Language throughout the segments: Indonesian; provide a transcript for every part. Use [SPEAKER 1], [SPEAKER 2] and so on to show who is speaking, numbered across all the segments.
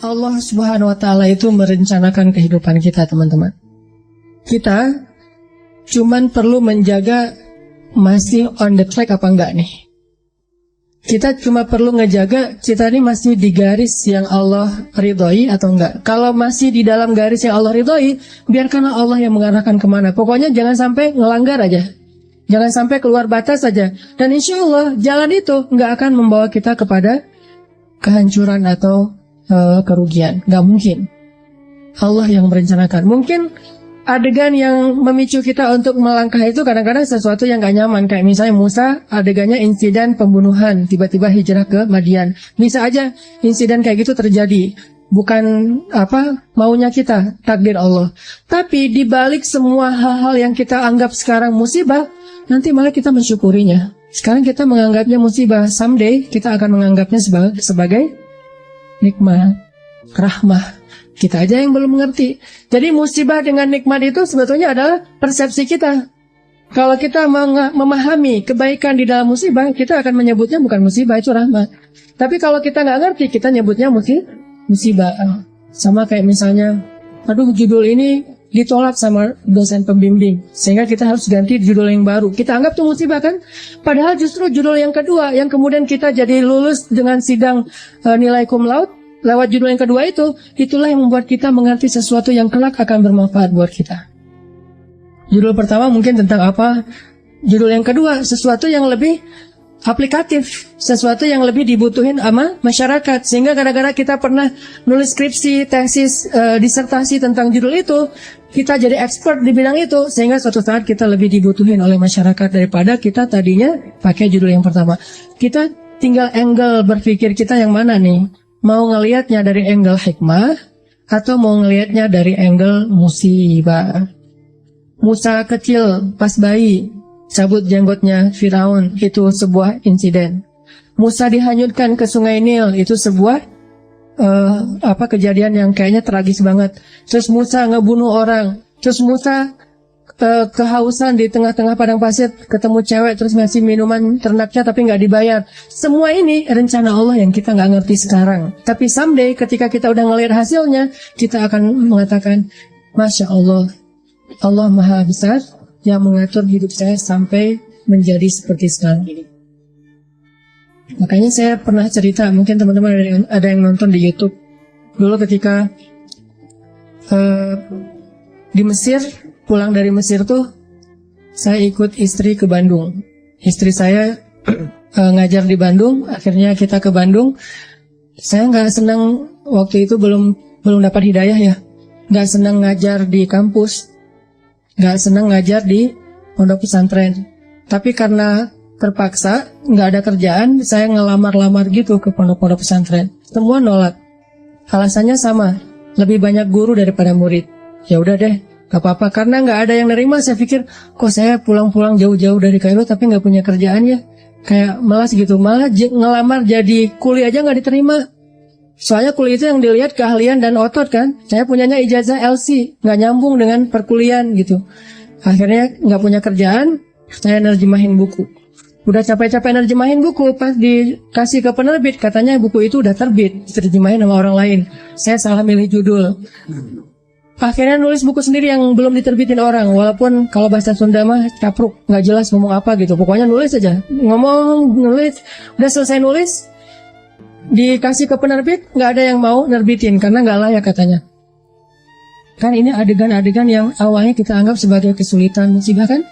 [SPEAKER 1] Allah Subhanahu wa Ta'ala itu merencanakan kehidupan kita, teman-teman. Kita cuman perlu menjaga masih on the track apa enggak nih. Kita cuma perlu ngejaga kita ini masih di garis yang Allah ridhoi atau enggak. Kalau masih di dalam garis yang Allah ridhoi, biarkanlah Allah yang mengarahkan kemana. Pokoknya jangan sampai ngelanggar aja. Jangan sampai keluar batas saja. Dan insya Allah jalan itu nggak akan membawa kita kepada kehancuran atau kerugian. Nggak mungkin. Allah yang merencanakan. Mungkin adegan yang memicu kita untuk melangkah itu kadang-kadang sesuatu yang nggak nyaman. Kayak misalnya Musa, adegannya insiden pembunuhan. Tiba-tiba hijrah ke Madian. Bisa aja insiden kayak gitu terjadi. Bukan maunya kita, takdir Allah. Tapi di balik semua hal-hal yang kita anggap sekarang musibah, nanti malah kita mensyukurinya. Sekarang kita menganggapnya musibah, someday kita akan menganggapnya sebagai nikmat, rahmah. Kita aja yang belum mengerti. Jadi musibah dengan nikmat itu sebetulnya adalah persepsi kita. Kalau kita memahami kebaikan di dalam musibah, kita akan menyebutnya bukan musibah, itu rahmat. Tapi kalau kita nggak ngerti, kita nyebutnya musibah. Sama kayak misalnya, judul ini ditolak sama dosen pembimbing, sehingga kita harus ganti judul yang baru. Kita anggap itu musibah kan? Padahal justru judul yang kedua, yang kemudian kita jadi lulus dengan sidang nilai cum laude, lewat judul yang kedua itu, itulah yang membuat kita mengerti sesuatu yang kelak akan bermanfaat buat kita. Judul pertama mungkin tentang apa? Judul yang kedua, sesuatu yang lebih aplikatif, sesuatu yang lebih dibutuhin sama masyarakat. Sehingga gara-gara kita pernah nulis skripsi, tesis, disertasi tentang judul itu, kita jadi expert di bidang itu, sehingga suatu saat kita lebih dibutuhin oleh masyarakat daripada kita tadinya pakai judul yang pertama. Kita tinggal angle berpikir kita yang mana nih? Mau ngelihatnya dari angle hikmah atau mau ngelihatnya dari angle musibah? Musa kecil pas bayi cabut jenggotnya Firaun, itu sebuah insiden. Musa dihanyutkan ke sungai Nil, itu sebuah kejadian yang kayaknya tragis banget. Terus Musa ngebunuh orang. Terus Musa kehausan di tengah-tengah padang pasir, ketemu cewek terus ngasih minuman ternaknya tapi nggak dibayar. Semua ini rencana Allah yang kita nggak ngerti sekarang. Tapi someday ketika kita udah ngelihat hasilnya, kita akan mengatakan, Masya Allah, Allah Maha Besar yang mengatur hidup saya sampai menjadi seperti sekarang ini. Makanya saya pernah cerita, mungkin teman-teman ada yang nonton di YouTube. Dulu ketika di Mesir, pulang dari Mesir tuh, saya ikut istri ke Bandung. Istri saya ngajar di Bandung, akhirnya kita ke Bandung. Saya nggak senang waktu itu belum dapat hidayah ya, nggak senang ngajar di kampus, nggak senang ngajar di pondok pesantren. Tapi karena terpaksa, nggak ada kerjaan, saya ngelamar-lamar gitu ke pondok-pondok pesantren. Semua nolak. Alasannya sama, lebih banyak guru daripada murid. Ya udah deh, gak apa-apa, karena nggak ada yang nerima. Saya pikir, kok saya pulang-pulang jauh-jauh dari Kairo tapi nggak punya kerjaan ya, kayak malas gitu. Malah ngelamar jadi kuli aja nggak diterima. Soalnya kuli itu yang dilihat keahlian dan otot kan. Saya punyanya ijazah LC, nggak nyambung dengan perkuliahan gitu. Akhirnya nggak punya kerjaan, saya nerjemahin buku. Udah capek-capek nerjemahin buku, pas dikasih ke penerbit, katanya buku itu udah terbit, diterjemahin sama orang lain. Saya salah milih judul. Akhirnya nulis buku sendiri yang belum diterbitin orang. Walaupun kalau bahasa Sunda mah capruk, nggak jelas ngomong apa gitu. Pokoknya nulis aja, nulis. Udah selesai nulis, dikasih ke penerbit, nggak ada yang mau nerbitin karena nggak layak katanya. Kan ini adegan-adegan yang awalnya kita anggap sebagai kesulitan musibah kan?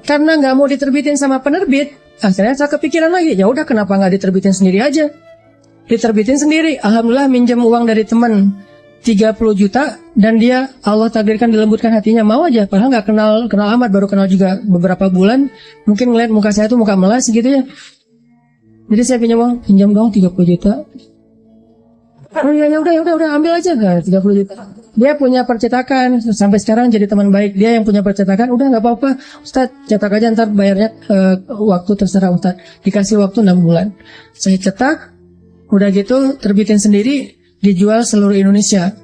[SPEAKER 1] Karena nggak mau diterbitin sama penerbit, akhirnya saya kepikiran lagi, ya udah kenapa nggak diterbitin sendiri aja? Diterbitin sendiri. Alhamdulillah minjem uang dari teman 30 juta dan dia Allah takdirkan dilembutkan hatinya, mau aja, padahal nggak kenal amat, baru kenal juga beberapa bulan, mungkin ngeliat muka saya tuh muka melas gitu ya. Jadi saya pinjam dong 30 juta. Oh ya udah ambil aja, nggak 30 juta. Dia punya percetakan sampai sekarang jadi teman baik. Dia yang punya percetakan, udah nggak apa-apa Ustaz, cetak aja ntar bayarnya waktu terserah Ustaz. Dikasih waktu 6 bulan. Saya cetak, udah gitu terbitin sendiri. Dijual seluruh Indonesia.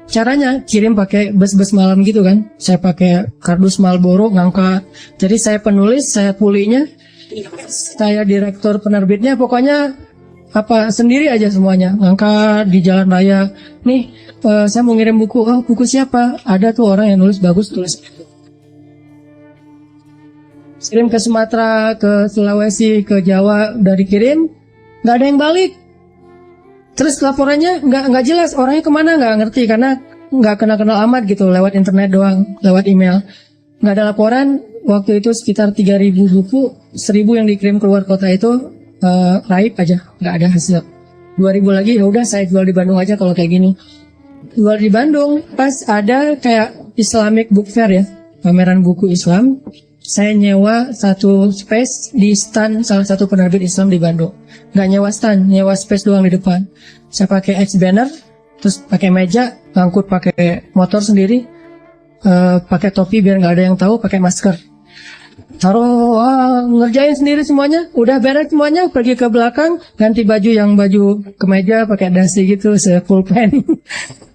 [SPEAKER 1] Caranya kirim pakai bus-bus malam gitu kan. Saya pakai kardus Marlboro ngangkat. Jadi saya penulis, saya kulinya, saya direktur penerbitnya. Pokoknya apa sendiri aja semuanya, ngangkat di jalan raya. Nih, saya mau ngirim buku. Oh, buku siapa? Ada tuh orang yang nulis bagus, tulis. Kirim ke Sumatera, ke Sulawesi, ke Jawa, udah dikirim, nggak ada yang balik. Terus laporannya nggak jelas, orangnya kemana nggak ngerti karena nggak kenal amat gitu, lewat internet doang, lewat email. Nggak ada laporan. Waktu itu sekitar 3.000 buku, 1.000 yang dikirim keluar kota itu raib aja, nggak ada hasil. 2.000 lagi ya udah saya jual di Bandung aja kalau kayak gini. Jual di Bandung, pas ada kayak Islamic Book Fair ya, pameran buku Islam. Saya nyewa satu space di stand salah satu penerbit Islam di Bandung. Nggak nyewa stand, nyewa space doang di depan. Saya pakai X banner, terus pakai meja, ngangkut pakai motor sendiri, pakai topi biar nggak ada yang tahu, pakai masker. Taruh, ngerjain sendiri semuanya, udah beres semuanya, pergi ke belakang, ganti baju yang baju kemeja, pakai dasi gitu, full pen.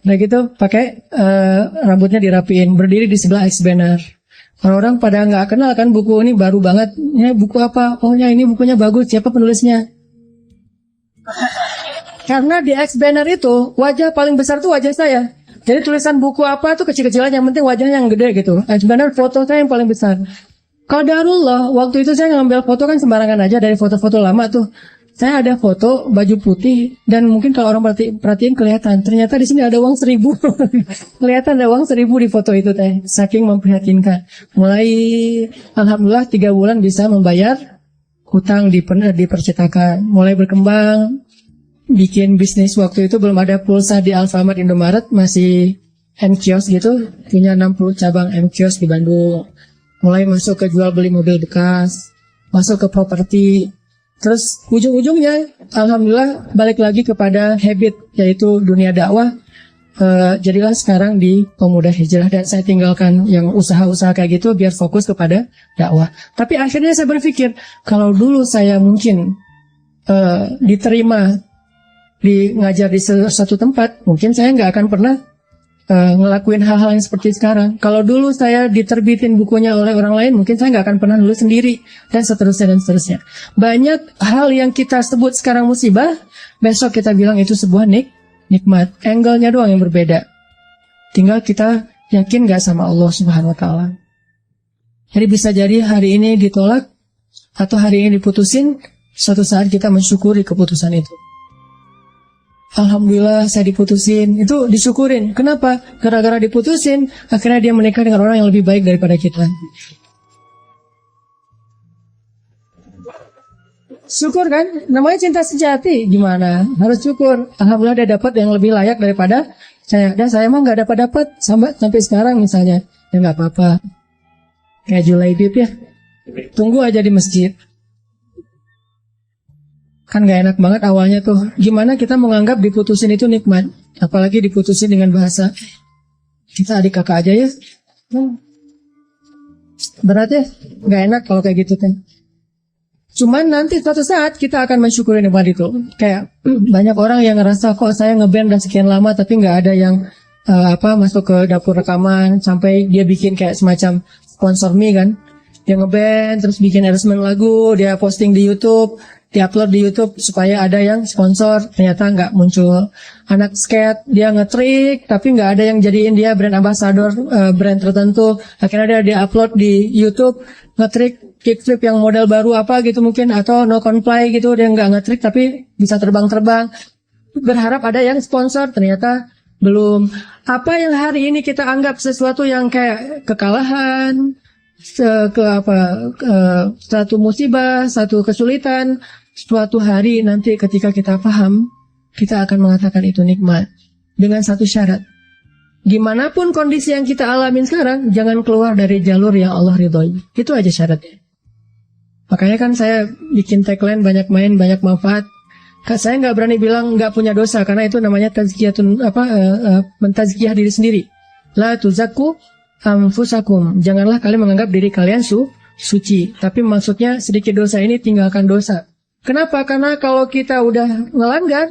[SPEAKER 1] Nah gitu, pakai rambutnya dirapiin, berdiri di sebelah X banner. Orang-orang pada nggak kenal kan buku ini baru banget. Ini buku apa? Oh ya ini bukunya bagus. Siapa penulisnya? Karena di X banner itu wajah paling besar tuh wajah saya. Jadi tulisan buku apa tuh kecil-kecilan, yang penting wajahnya yang gede gitu. X banner foto saya yang paling besar. Qadarullah, waktu itu saya ngambil foto kan sembarangan aja dari foto-foto lama tuh. Saya ada foto baju putih dan mungkin kalau orang perhatiin kelihatan. Ternyata di sini ada uang 1.000. Kelihatan ada uang 1.000 di foto itu teh. Saking memprihatinkan. Mulai alhamdulillah 3 bulan bisa membayar hutang di percetakan. Mulai berkembang, bikin bisnis. Waktu itu belum ada pulsa di Alfamart, Indomaret, masih M-Kios gitu. Punya 60 cabang M-Kios di Bandung. Mulai masuk ke jual beli mobil bekas, masuk ke properti. Terus ujung-ujungnya alhamdulillah balik lagi kepada habit, yaitu dunia dakwah. Jadilah sekarang di Pemuda Hijrah, dan saya tinggalkan yang usaha-usaha kayak gitu biar fokus kepada dakwah. Tapi akhirnya saya berpikir, kalau dulu saya mungkin diterima ngajar di satu tempat, mungkin saya nggak akan pernah ngelakuin hal-hal yang seperti sekarang. Kalau dulu saya diterbitin bukunya oleh orang lain, mungkin saya nggak akan pernah nulis sendiri, dan seterusnya dan seterusnya. Banyak hal yang kita sebut sekarang musibah, besok kita bilang itu sebuah nikmat. Angle-nya doang yang berbeda. Tinggal kita yakin nggak sama Allah Subhanahu Wa Taala. Jadi bisa jadi hari ini ditolak atau hari ini diputusin, suatu saat kita mensyukuri keputusan itu. Alhamdulillah saya diputusin, itu disyukurin. Kenapa? Gara-gara diputusin, akhirnya dia menikah dengan orang yang lebih baik daripada kita. Syukur kan? Namanya cinta sejati. Gimana? Harus syukur. Alhamdulillah dia dapat yang lebih layak daripada saya. Dan saya mah nggak dapat sampai sekarang misalnya. Ya nggak apa-apa. Kayak Julaibib ya. Tunggu aja di masjid. Kan gak enak banget awalnya tuh. Gimana kita menganggap diputusin itu nikmat, apalagi diputusin dengan bahasa kita adik kakak aja ya. Berat ya, gak enak kalau kayak gitu kan. Cuman nanti suatu saat kita akan mensyukuri nikmat itu. Kayak banyak orang yang ngerasa kok saya ngeband dan sekian lama tapi gak ada yang masuk ke dapur rekaman, sampai dia bikin kayak semacam sponsor me kan. Dia ngeband terus bikin arrangement lagu, dia posting di YouTube, diupload di YouTube supaya ada yang sponsor. Ternyata nggak muncul. Anak skate, dia ngetrik tapi nggak ada yang jadiin dia brand ambassador brand tertentu. Akhirnya dia upload di YouTube ngetrik kickflip yang model baru apa gitu mungkin, atau no comply gitu, dia nggak ngetrik tapi bisa terbang-terbang. Berharap ada yang sponsor, ternyata belum. Apa yang hari ini kita anggap sesuatu yang kayak kekalahan, satu musibah, satu kesulitan, suatu hari nanti ketika kita paham, kita akan mengatakan itu nikmat. Dengan satu syarat, gimana pun kondisi yang kita alamin sekarang, jangan keluar dari jalur yang Allah ridhoi. Itu aja syaratnya. Makanya kan saya bikin tagline banyak main, banyak manfaat. Saya nggak berani bilang nggak punya dosa, karena itu namanya mentazkiyah diri sendiri. La tuzakku anfusakum. Janganlah kalian menganggap diri kalian suci. Tapi maksudnya sedikit dosa ini tinggalkan dosa. Kenapa? Karena kalau kita udah melanggar,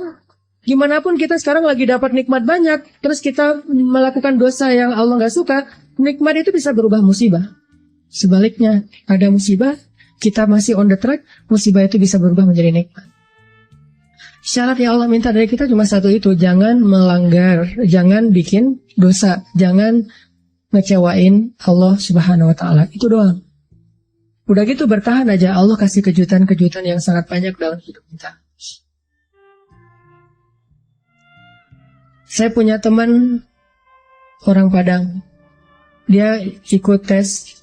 [SPEAKER 1] gimana pun kita sekarang lagi dapat nikmat banyak, terus kita melakukan dosa yang Allah nggak suka, nikmat itu bisa berubah musibah. Sebaliknya, ada musibah, kita masih on the track, musibah itu bisa berubah menjadi nikmat. Syarat yang Allah minta dari kita cuma satu itu, jangan melanggar, jangan bikin dosa, jangan ngecewain Allah Subhanahu wa Ta'ala. Itu doang. Udah gitu bertahan aja, Allah kasih kejutan-kejutan yang sangat banyak dalam hidup kita. Saya punya teman orang Padang. Dia ikut tes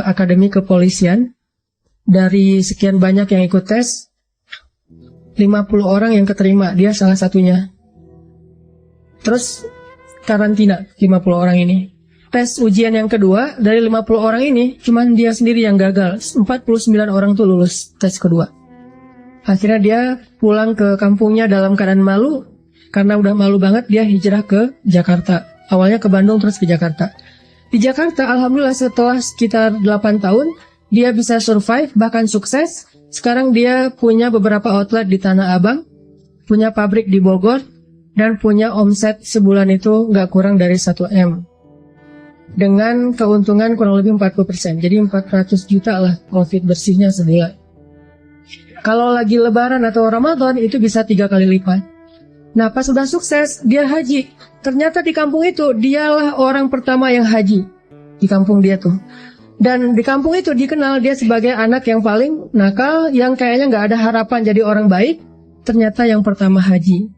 [SPEAKER 1] akademi kepolisian. Dari sekian banyak yang ikut tes, 50 orang yang keterima, dia salah satunya. Terus karantina 50 orang ini. Tes ujian yang kedua, dari 50 orang ini, cuman dia sendiri yang gagal. 49 orang tuh lulus tes kedua. Akhirnya dia pulang ke kampungnya dalam keadaan malu. Karena udah malu banget, dia hijrah ke Jakarta. Awalnya ke Bandung, terus ke Jakarta. Di Jakarta, alhamdulillah setelah sekitar 8 tahun, dia bisa survive, bahkan sukses. Sekarang dia punya beberapa outlet di Tanah Abang, punya pabrik di Bogor, dan punya omset sebulan itu nggak kurang dari 1 M. Dengan keuntungan kurang lebih 40%. Jadi 400 juta lah profit bersihnya sebulan. Kalau lagi Lebaran atau Ramadan, itu bisa 3 kali lipat. Nah, pas sudah sukses, dia haji. Ternyata di kampung itu, dialah orang pertama yang haji. Di kampung dia tuh. Dan di kampung itu dikenal dia sebagai anak yang paling nakal, yang kayaknya nggak ada harapan jadi orang baik. Ternyata yang pertama haji.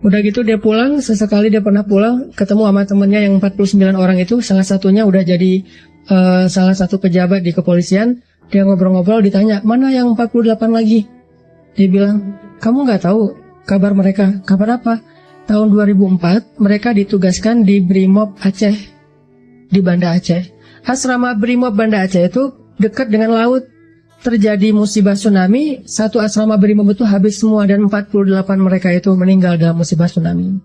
[SPEAKER 1] Udah gitu dia pulang, sesekali dia pernah pulang, ketemu sama temennya yang 49 orang itu. Salah satunya udah jadi salah satu pejabat di kepolisian. Dia ngobrol-ngobrol, ditanya, mana yang 48 lagi? Dia bilang, kamu nggak tahu kabar mereka? Kabar apa? Tahun 2004 mereka ditugaskan di Brimob Aceh, di Banda Aceh. Asrama Brimob Banda Aceh itu dekat dengan laut. Terjadi musibah tsunami, satu asrama Brimob itu habis semua dan 48 mereka itu meninggal dalam musibah tsunami.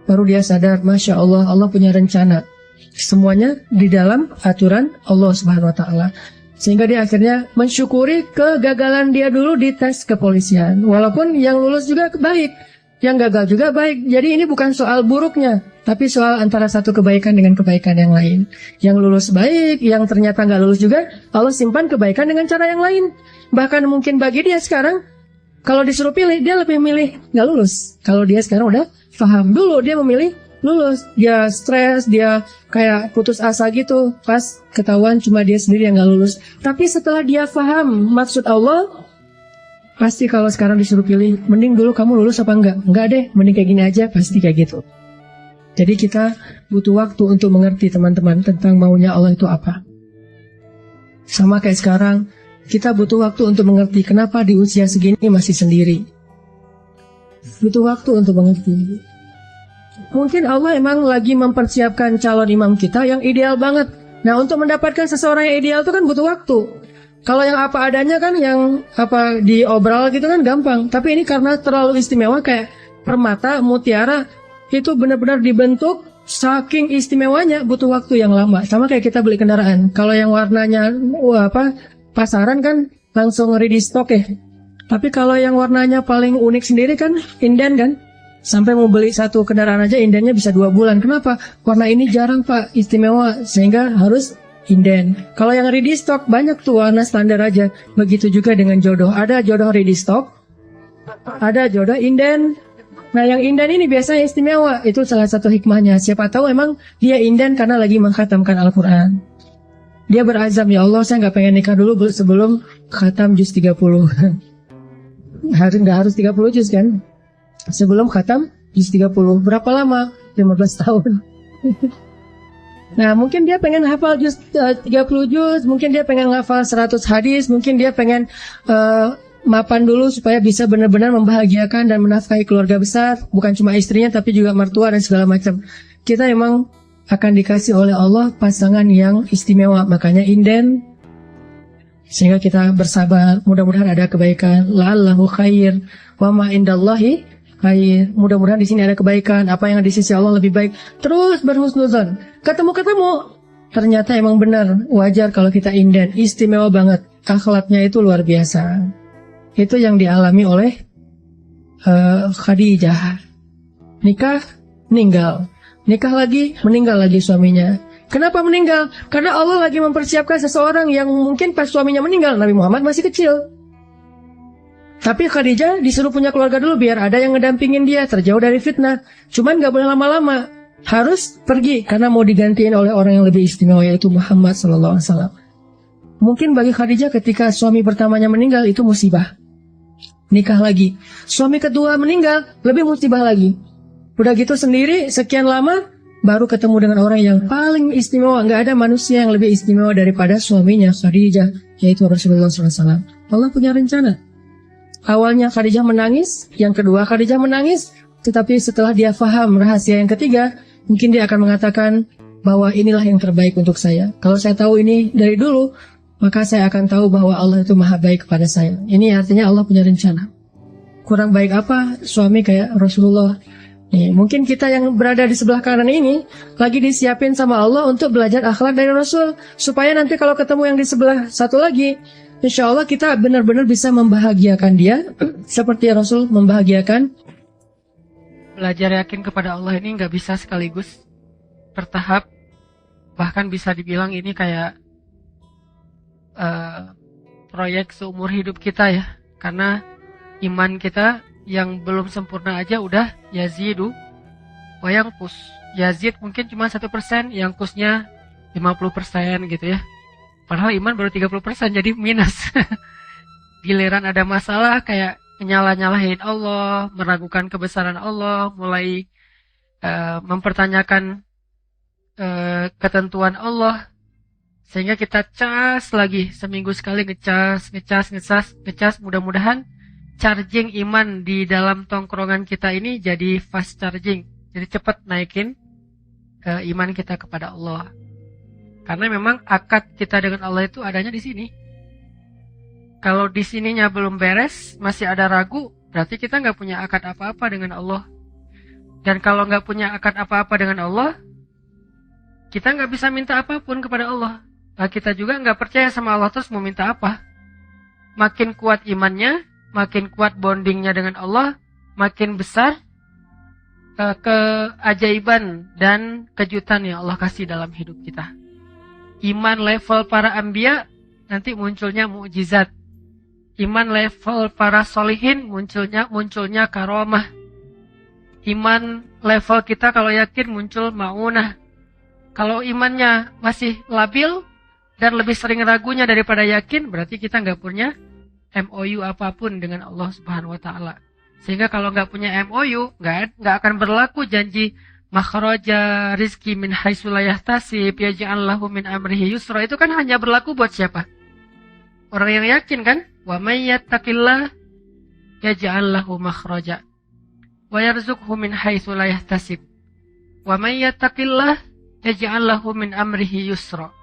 [SPEAKER 1] Baru dia sadar, Masya Allah, Allah punya rencana. Semuanya di dalam aturan Allah Subhanahu wa Ta'ala. Sehingga dia akhirnya mensyukuri kegagalan dia dulu di tes kepolisian. Walaupun yang lulus juga baik, yang gagal juga baik. Jadi ini bukan soal buruknya, tapi soal antara satu kebaikan dengan kebaikan yang lain. Yang lulus baik, yang ternyata nggak lulus juga, Allah simpan kebaikan dengan cara yang lain. Bahkan mungkin bagi dia sekarang, kalau disuruh pilih, dia lebih milih nggak lulus. Kalau dia sekarang udah paham, dulu dia memilih lulus. Dia stres, dia kayak putus asa gitu. Pas ketahuan cuma dia sendiri yang nggak lulus. Tapi setelah dia paham maksud Allah, pasti kalau sekarang disuruh pilih, mending dulu kamu lulus apa enggak? Enggak deh, mending kayak gini aja, pasti kayak gitu. Jadi kita butuh waktu untuk mengerti teman-teman tentang maunya Allah itu apa. Sama kayak sekarang, kita butuh waktu untuk mengerti kenapa di usia segini masih sendiri. Butuh waktu untuk mengerti. Mungkin Allah emang lagi mempersiapkan calon imam kita yang ideal banget. Nah, untuk mendapatkan seseorang yang ideal itu kan butuh waktu. Kalau yang apa adanya kan, yang apa diobral gitu kan gampang. Tapi ini karena terlalu istimewa, kayak permata, mutiara, itu benar-benar dibentuk saking istimewanya, butuh waktu yang lama. Sama kayak kita beli kendaraan. Kalau yang warnanya pasaran kan langsung ready stock ya. Tapi kalau yang warnanya paling unik sendiri kan inden kan. Sampai mau beli satu kendaraan aja indennya bisa 2 bulan. Kenapa? Warna ini jarang Pak, istimewa, sehingga harus inden. Kalau yang ready stock banyak tuh warna standar aja. Begitu juga dengan jodoh. Ada jodoh ready stock, ada jodoh inden. Nah yang inden ini biasanya istimewa. Itu salah satu hikmahnya. Siapa tahu emang dia inden karena lagi mengkhatamkan Al-Quran. Dia berazam, ya Allah saya gak pengen nikah dulu sebelum khatam juz 30. Gak harus 30 juz kan. Sebelum khatam juz 30. Berapa lama? 15 tahun. Nah mungkin dia pengen hafal juz 30 juz, mungkin dia pengen hafal 100 hadis, mungkin dia pengen mapan dulu supaya bisa benar-benar membahagiakan dan menafkahi keluarga besar, bukan cuma istrinya tapi juga mertua dan segala macam. Kita emang akan dikasih oleh Allah pasangan yang istimewa, makanya inden. Sehingga kita bersabar, mudah-mudahan ada kebaikan. La'allahu khair wa ma indallahi khair. Mudah-mudahan di sini ada kebaikan, apa yang di sisi Allah lebih baik. Terus berhusnuzon. Ketemu, ternyata emang benar, wajar kalau kita inden, istimewa banget. Akhlaknya itu luar biasa. Itu yang dialami oleh Khadijah. Nikah, meninggal. Nikah lagi, meninggal lagi suaminya. Kenapa meninggal? Karena Allah lagi mempersiapkan seseorang yang mungkin pas suaminya meninggal, Nabi Muhammad masih kecil. Tapi Khadijah disuruh punya keluarga dulu biar ada yang ngedampingin dia terjauh dari fitnah. Cuman gak boleh lama-lama, harus pergi karena mau digantiin oleh orang yang lebih istimewa, yaitu Muhammad SAW. Mungkin bagi Khadijah ketika suami pertamanya meninggal itu musibah, nikah lagi. Suami kedua meninggal, lebih musibah lagi. Udah gitu sendiri sekian lama baru ketemu dengan orang yang paling istimewa. Gak ada manusia yang lebih istimewa daripada suaminya Khadijah, yaitu Rasulullah SAW. Allah punya rencana. Awalnya Khadijah menangis, yang kedua Khadijah menangis, tetapi setelah dia faham rahasia yang ketiga, mungkin dia akan mengatakan bahwa inilah yang terbaik untuk saya. Kalau saya tahu ini dari dulu, maka saya akan tahu bahwa Allah itu maha baik kepada saya. Ini artinya Allah punya rencana. Kurang baik apa suami kayak Rasulullah? Nih, mungkin kita yang berada di sebelah kanan ini lagi disiapin sama Allah untuk belajar akhlak dari Rasul, supaya nanti kalau ketemu yang di sebelah satu lagi, insya Allah kita benar-benar bisa membahagiakan dia seperti Rasul membahagiakan. Belajar yakin kepada Allah ini nggak bisa sekaligus, bertahap. Bahkan bisa dibilang ini kayak proyek seumur hidup kita ya. Karena iman kita yang belum sempurna aja udah yazidu wa yanqus. Yazid mungkin cuma 1%, yanqusnya 50% gitu ya. Padahal iman baru 30%, jadi minus. Giliran ada masalah kayak nyalah-nyalahin Allah, meragukan kebesaran Allah, mulai mempertanyakan ketentuan Allah, sehingga kita cas lagi seminggu sekali, ngecas. Mudah-mudahan charging iman di dalam tongkrongan kita ini jadi fast charging, jadi cepat naikin iman kita kepada Allah. Karena memang akad kita dengan Allah itu adanya di sini. Kalau di sininya belum beres, masih ada ragu, berarti kita nggak punya akad apa-apa dengan Allah. Dan kalau nggak punya akad apa-apa dengan Allah, kita nggak bisa minta apapun kepada Allah. Nah, kita juga nggak percaya sama Allah, terus mau minta apa? Makin kuat imannya, makin kuat bondingnya dengan Allah, makin besar keajaiban dan kejutan yang Allah kasih dalam hidup kita. Iman level para anbiya, nanti munculnya mukjizat. Iman level para solihin, munculnya karomah. Iman level kita kalau yakin muncul maunah. Kalau imannya masih labil dan lebih sering ragunya daripada yakin, berarti kita nggak punya MOU apapun dengan Allah Subhanahu Wa Taala. Sehingga kalau nggak punya MOU, nggak akan berlaku janji makhraja rizki min haitsu la yahtasib yaj'al lahu min amrihi yusra. Itu kan hanya berlaku buat siapa? Orang yang yakin kan? Wa may yattaqillah yaj'al lahu makhraja wa yarzuqhu min haitsu la yahtasib. Wa may yattaqillah yaj'al lahu min amrihi yusra.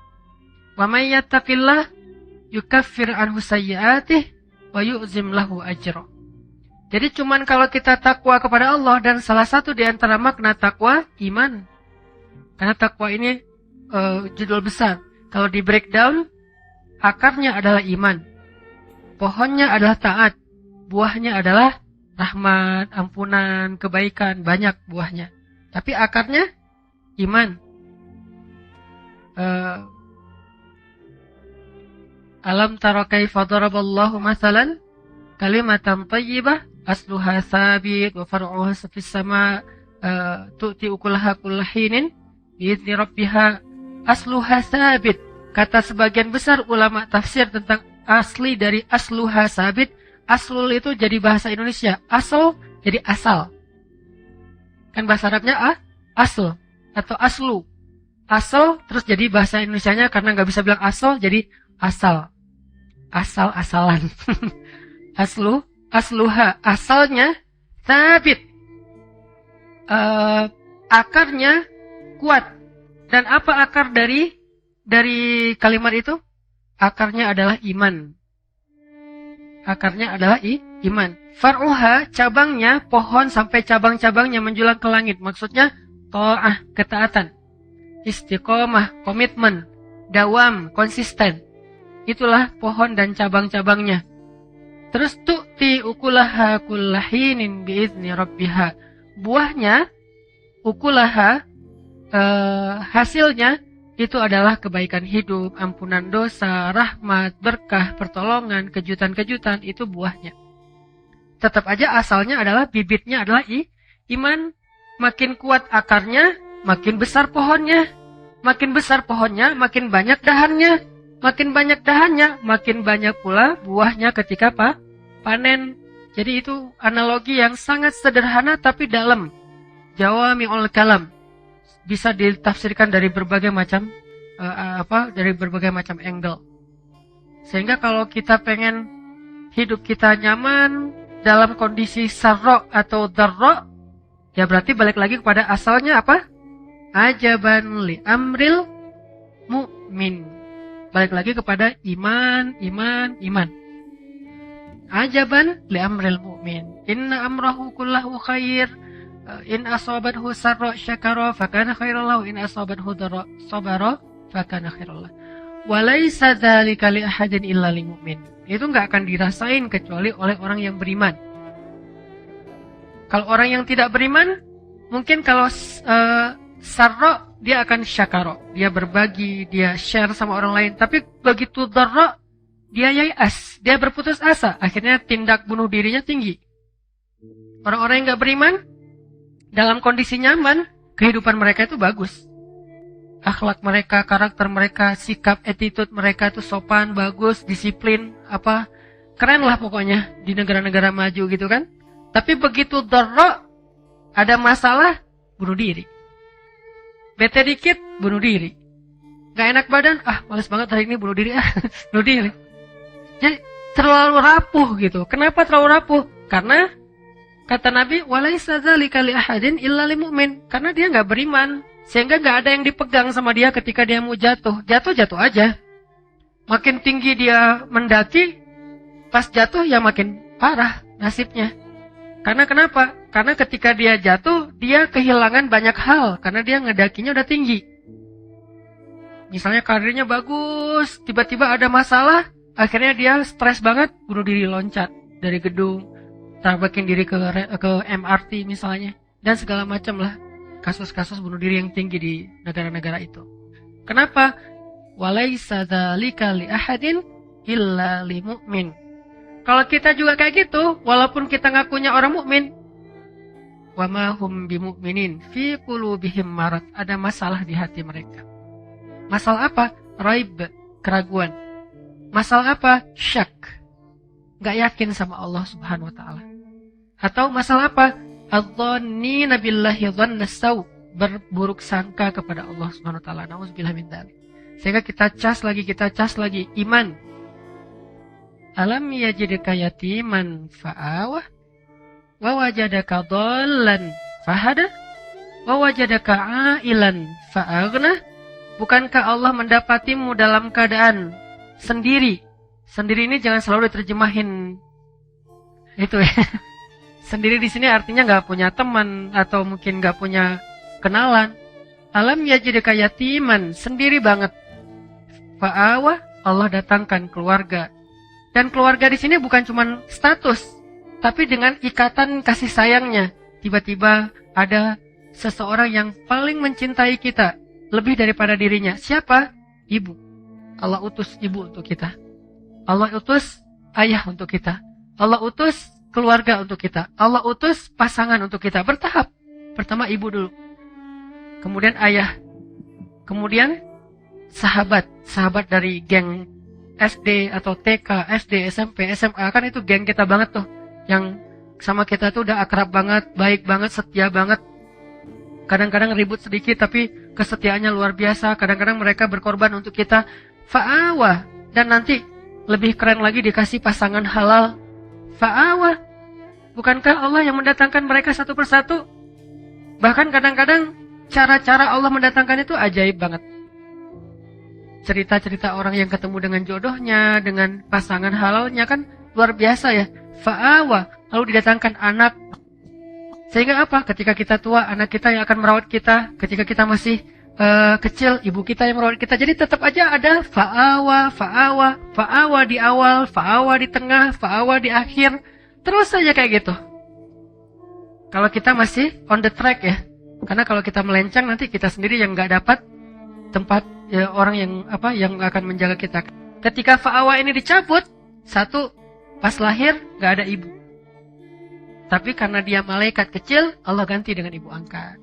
[SPEAKER 1] Wa may yattaqillah yukaffir anhu sayyi'atihi wa yu'zim lahu ajra. Jadi cuman kalau kita takwa kepada Allah, dan salah satu di antara makna takwa iman. Karena takwa ini judul besar. Kalau di breakdown, akarnya adalah iman. Pohonnya adalah taat. Buahnya adalah rahmat, ampunan, kebaikan, banyak buahnya. Tapi akarnya iman. Alam tara kaifa daraballahu masalan kalimatan thayyibah asluha sabit wa far'uha fis sama tu'ti ukulaha kullahinin bi'izni rabbiha. Asluha sabit, kata sebagian besar ulama tafsir tentang asli dari asluha sabit. Aslul itu jadi bahasa Indonesia, asal jadi asal. Kan bahasa Arabnya asl atau aslu. Asal terus jadi bahasa Indonesianya karena nggak bisa bilang asal, jadi asal. Asal-asalan. Asluha, asalnya sabit. Akarnya kuat. Dan apa akar dari kalimat itu? Akarnya adalah iman. Akarnya adalah iman. Far'uha, cabangnya, pohon sampai cabang-cabangnya menjulang ke langit. Maksudnya ta'ah, ketaatan. Istiqomah, komitmen. Dawam, konsisten. Itulah pohon dan cabang-cabangnya. Terus tu'ti ukulaha kullahinin bi'izni rabbiha. Buahnya, ukulaha, hasilnya, itu adalah kebaikan hidup, ampunan dosa, rahmat, berkah, pertolongan, kejutan-kejutan, itu buahnya.
[SPEAKER 2] tetap aja asalnya adalah bibitnya adalah iman. Makin kuat akarnya, makin besar pohonnya. Makin besar pohonnya, makin banyak dahannya. Makin banyak dahannya, makin banyak pula buahnya ketika panen. Jadi itu analogi yang sangat sederhana tapi dalam. Jawami'ul kalam. Bisa ditafsirkan dari berbagai macam dari berbagai macam angle. Sehingga kalau kita pengen hidup kita nyaman dalam kondisi sarro atau darro, ya berarti balik lagi kepada asalnya apa? Ajaban li amril mu'min. Balik lagi kepada iman. Ajaban li amril mu'min. Inna amrahu kullahu khair. In asabathu sarra syakara fakana khairallahu. In asabathu darra sabara fakana khairallahu. Walaysa dzalika li ahadin illa lil mu'min. Itu enggak akan dirasain kecuali oleh orang yang beriman. Kalau orang yang tidak beriman, mungkin kalau sarra dia akan syakara, dia berbagi, dia share sama orang lain. Tapi begitu darra, dia yai'as, dia berputus asa, akhirnya tindak bunuh dirinya tinggi. Orang-orang yang enggak beriman, dalam kondisi nyaman, kehidupan mereka itu bagus. Akhlak mereka, karakter mereka, sikap, attitude mereka itu sopan, bagus, disiplin, keren lah pokoknya di negara-negara maju gitu kan. Tapi begitu darra, ada masalah, bunuh diri. Bete dikit, bunuh diri. Gak enak badan, males banget hari ini bunuh diri, bunuh diri. Jadi terlalu rapuh gitu. Kenapa terlalu rapuh? Karena kata Nabi, walaisa dzalika li ahadin illa lil mu'min. Karena dia enggak beriman, sehingga enggak ada yang dipegang sama dia ketika dia mau jatuh. Jatuh aja. Makin tinggi dia mendaki, pas jatuh ya makin parah nasibnya. Karena kenapa? Karena ketika dia jatuh, dia kehilangan banyak hal karena dia ngedakinya udah tinggi. Misalnya karirnya bagus, tiba-tiba ada masalah, akhirnya dia stres banget, bunuh diri loncat dari gedung, tabrakin diri ke MRT misalnya, dan segala macam lah kasus-kasus bunuh diri yang tinggi di negara-negara itu. Kenapa? Walaisa dzalika li ahadin illa lil mu'min. Kalau kita juga kayak gitu, walaupun kita ngakunya orang mukmin, wa ma hum bimu'minin fi qulubihim marad, ada masalah di hati mereka. Masalah apa? Raib, keraguan. Masalah apa? Syak, enggak yakin sama Allah Subhanahu wa taala. Atau masalah apa? Adzannina billahi dhanna saw, berburuk sangka kepada Allah Subhanahu wa taala. Nauzubillah min dzalik. Sehingga kita cas lagi iman. Alam yajidka yatiman fa'awah wa wajadaka dhallan fahada wa wajadaka ailan fa'aghna. Bukankah Allah mendapatimu dalam keadaan sendiri? Sendiri ini jangan selalu diterjemahin itu ya. Sendiri di sini artinya nggak punya teman atau mungkin nggak punya kenalan. Alam yajidka yatiman, sendiri banget. Fa'awah, Allah datangkan keluarga. Dan keluarga di sini bukan cuma status, tapi dengan ikatan kasih sayangnya. Tiba-tiba ada seseorang yang paling mencintai kita, lebih daripada dirinya. Siapa? Ibu. Allah utus ibu untuk kita. Allah utus ayah untuk kita. Allah utus keluarga untuk kita. Allah utus pasangan untuk kita. Bertahap. Pertama ibu dulu. Kemudian ayah. Kemudian sahabat. Sahabat dari geng SD atau TK, SD, SMP, SMA, kan itu geng kita banget tuh. Yang sama kita tuh udah akrab banget, baik banget, setia banget. Kadang-kadang ribut sedikit tapi kesetiaannya luar biasa. Kadang-kadang mereka berkorban untuk kita. Fa'awah. Dan nanti lebih keren lagi dikasih pasangan halal. Fa'awah. Bukankah Allah yang mendatangkan mereka satu persatu? Bahkan kadang-kadang cara-cara Allah mendatangkan itu ajaib banget. Cerita-cerita orang yang ketemu dengan jodohnya, dengan pasangan halalnya kan luar biasa ya. Fa'awa, lalu didatangkan anak. Sehingga apa? Ketika kita tua, anak kita yang akan merawat kita. Ketika kita masih kecil, ibu kita yang merawat kita. Jadi tetap aja ada fa'awa, fa'awa, fa'awa di awal, fa'awa di tengah, fa'awa di akhir. Terus saja kayak gitu. Kalau kita masih on the track ya. Karena kalau kita melencang nanti kita sendiri yang nggak dapat tempat ya, orang yang akan menjaga kita. Ketika fa'awa ini dicabut, satu, pas lahir nggak ada ibu. Tapi karena dia malaikat kecil, Allah ganti dengan ibu angkat.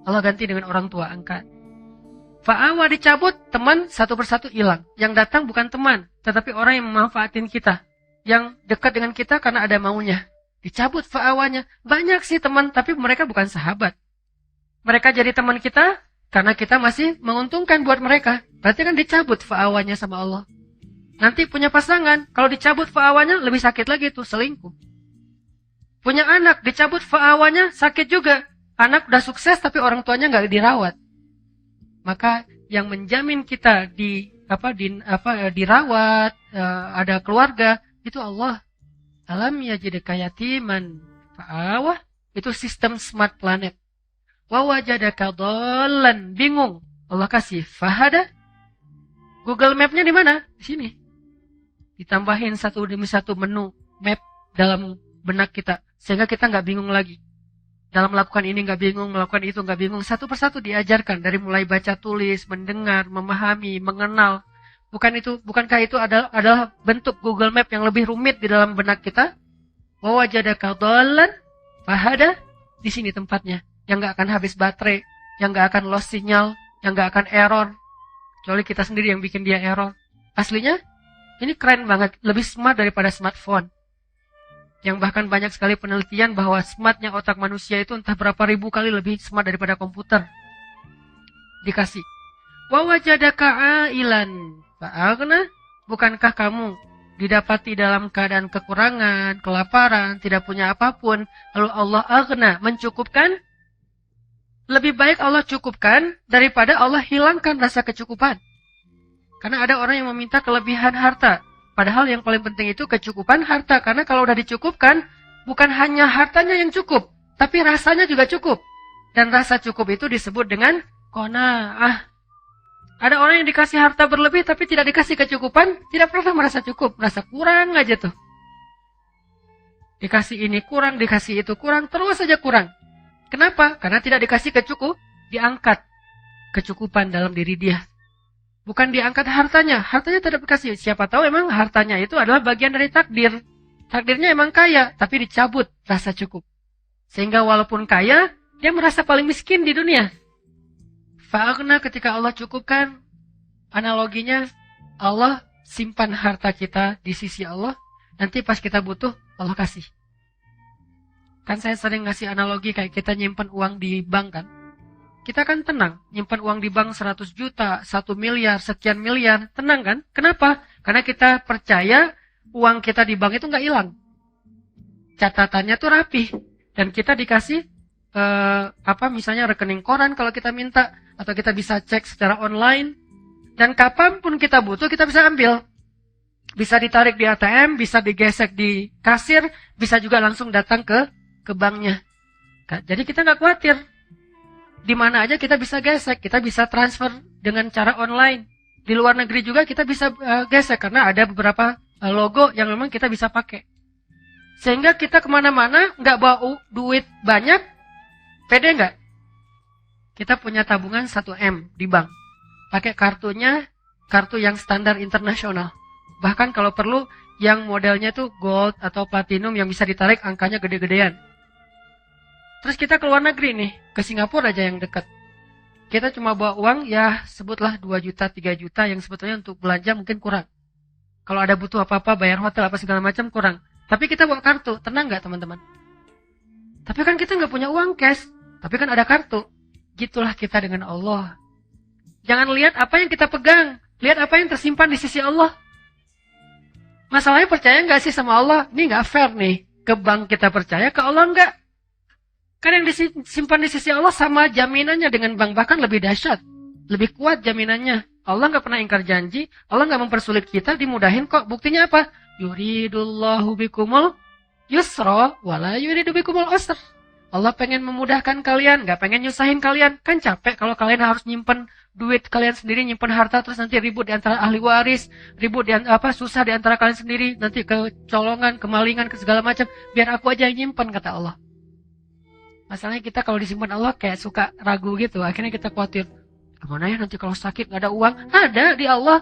[SPEAKER 2] Allah ganti dengan orang tua angkat. Fa'awa dicabut, teman satu persatu hilang. Yang datang bukan teman, tetapi orang yang memanfaatin kita. Yang dekat dengan kita karena ada maunya. Dicabut fa'awanya. Banyak sih teman, tapi mereka bukan sahabat. Mereka jadi teman kita karena kita masih menguntungkan buat mereka. Berarti kan dicabut fa'awanya sama Allah. Nanti punya pasangan, kalau dicabut fa'awanya lebih sakit lagi tuh, selingkuh. Punya anak, dicabut fa'awanya sakit juga. Anak udah sukses tapi orang tuanya nggak dirawat. Maka yang menjamin kita dirawat, ada keluarga, itu Allah. Alam yajidka yatiman fa'awah, itu sistem smart planet. Wa wajadaka dhallan, bingung. Allah kasih fahada. Google Map-nya di mana? Di sini. Ditambahin satu demi satu menu map dalam benak kita, sehingga kita nggak bingung lagi. Dalam melakukan ini nggak bingung, melakukan itu nggak bingung. Satu persatu diajarkan dari mulai baca tulis, mendengar, memahami, mengenal. Bukankah itu adalah bentuk Google Map yang lebih rumit di dalam benak kita? Wa wajadaka dhallan fahada, di sini tempatnya. Yang nggak akan habis baterai, yang nggak akan lost sinyal, yang nggak akan error. Kecuali kita sendiri yang bikin dia error. Aslinya, ini keren banget, lebih smart daripada smartphone. Yang bahkan banyak sekali penelitian bahwa smartnya otak manusia itu entah berapa ribu kali lebih smart daripada komputer. Dikasih. Wa wajadaka ailan fa'aghna, bukankah kamu didapati dalam keadaan kekurangan, kelaparan, tidak punya apapun, lalu Allah aghna, mencukupkan? Lebih baik Allah cukupkan daripada Allah hilangkan rasa kecukupan. Karena ada orang yang meminta kelebihan harta. Padahal yang paling penting itu kecukupan harta. Karena kalau udah dicukupkan, bukan hanya hartanya yang cukup, tapi rasanya juga cukup. Dan rasa cukup itu disebut dengan qanaah. Ada orang yang dikasih harta berlebih, tapi tidak dikasih kecukupan, tidak pernah merasa cukup. Merasa kurang aja tuh. Dikasih ini kurang, dikasih itu kurang, terus saja kurang. Kenapa? Karena tidak dikasih diangkat kecukupan dalam diri dia. Bukan diangkat hartanya. Hartanya tidak dikasih. Siapa tahu emang hartanya itu adalah bagian dari takdir. Takdirnya emang kaya, tapi dicabut rasa cukup. Sehingga walaupun kaya, dia merasa paling miskin di dunia. Fa'aghna, ketika Allah cukupkan, analoginya Allah simpan harta kita di sisi Allah. Nanti pas kita butuh, Allah kasih. Kan saya sering ngasih analogi kayak kita nyimpan uang di bank kan. Kita kan tenang, nyimpan uang di bank 100 juta, 1 miliar, sekian miliar, tenang kan? Kenapa? Karena kita percaya uang kita di bank itu nggak hilang. Catatannya tuh rapi. Dan kita dikasih, misalnya rekening koran kalau kita minta, atau kita bisa cek secara online. Dan kapanpun kita butuh, kita bisa ambil. Bisa ditarik di ATM, bisa digesek di kasir, bisa juga langsung datang ke banknya. Jadi kita nggak khawatir. Di mana aja kita bisa gesek, kita bisa transfer dengan cara online. Di luar negeri juga kita bisa gesek karena ada beberapa logo yang memang kita bisa pakai. Sehingga kita kemana-mana nggak bawa duit banyak, pede nggak? Kita punya tabungan 1M di bank. Pakai kartunya, kartu yang standar internasional. Bahkan kalau perlu yang modelnya tuh gold atau platinum yang bisa ditarik angkanya gede-gedean. Terus kita ke luar negeri nih, ke Singapura aja yang dekat. Kita cuma bawa uang, ya sebutlah 2 juta, 3 juta yang sebetulnya untuk belanja mungkin kurang. Kalau ada butuh apa-apa, bayar hotel, apa segala macam kurang. Tapi kita bawa kartu, tenang nggak teman-teman? Tapi kan kita nggak punya uang cash, tapi kan ada kartu. Gitulah kita dengan Allah. Jangan lihat apa yang kita pegang, lihat apa yang tersimpan di sisi Allah. Masalahnya percaya nggak sih sama Allah? Ini nggak fair nih. Ke bank kita percaya, ke Allah nggak. Kan yang disimpan di sisi Allah sama jaminannya dengan bank, bahkan lebih dahsyat. Lebih kuat jaminannya. Allah nggak pernah ingkar janji, Allah nggak mempersulit kita, dimudahin kok. Buktinya apa? Yuridullahu bikumul yusra wala yuridu bikumul usra. Allah pengen memudahkan kalian, nggak pengen nyusahin kalian. Kan capek kalau kalian harus nyimpen duit kalian sendiri, nyimpen harta, terus nanti ribut di antara ahli waris, ribut susah di antara kalian sendiri, nanti kecolongan, kemalingan, ke segala macam. Biar aku aja yang nyimpen, kata Allah. Masalahnya kita kalau disimpan Allah kayak suka ragu gitu. Akhirnya kita khawatir. Gimana ya nanti kalau sakit gak ada uang? Ada di Allah.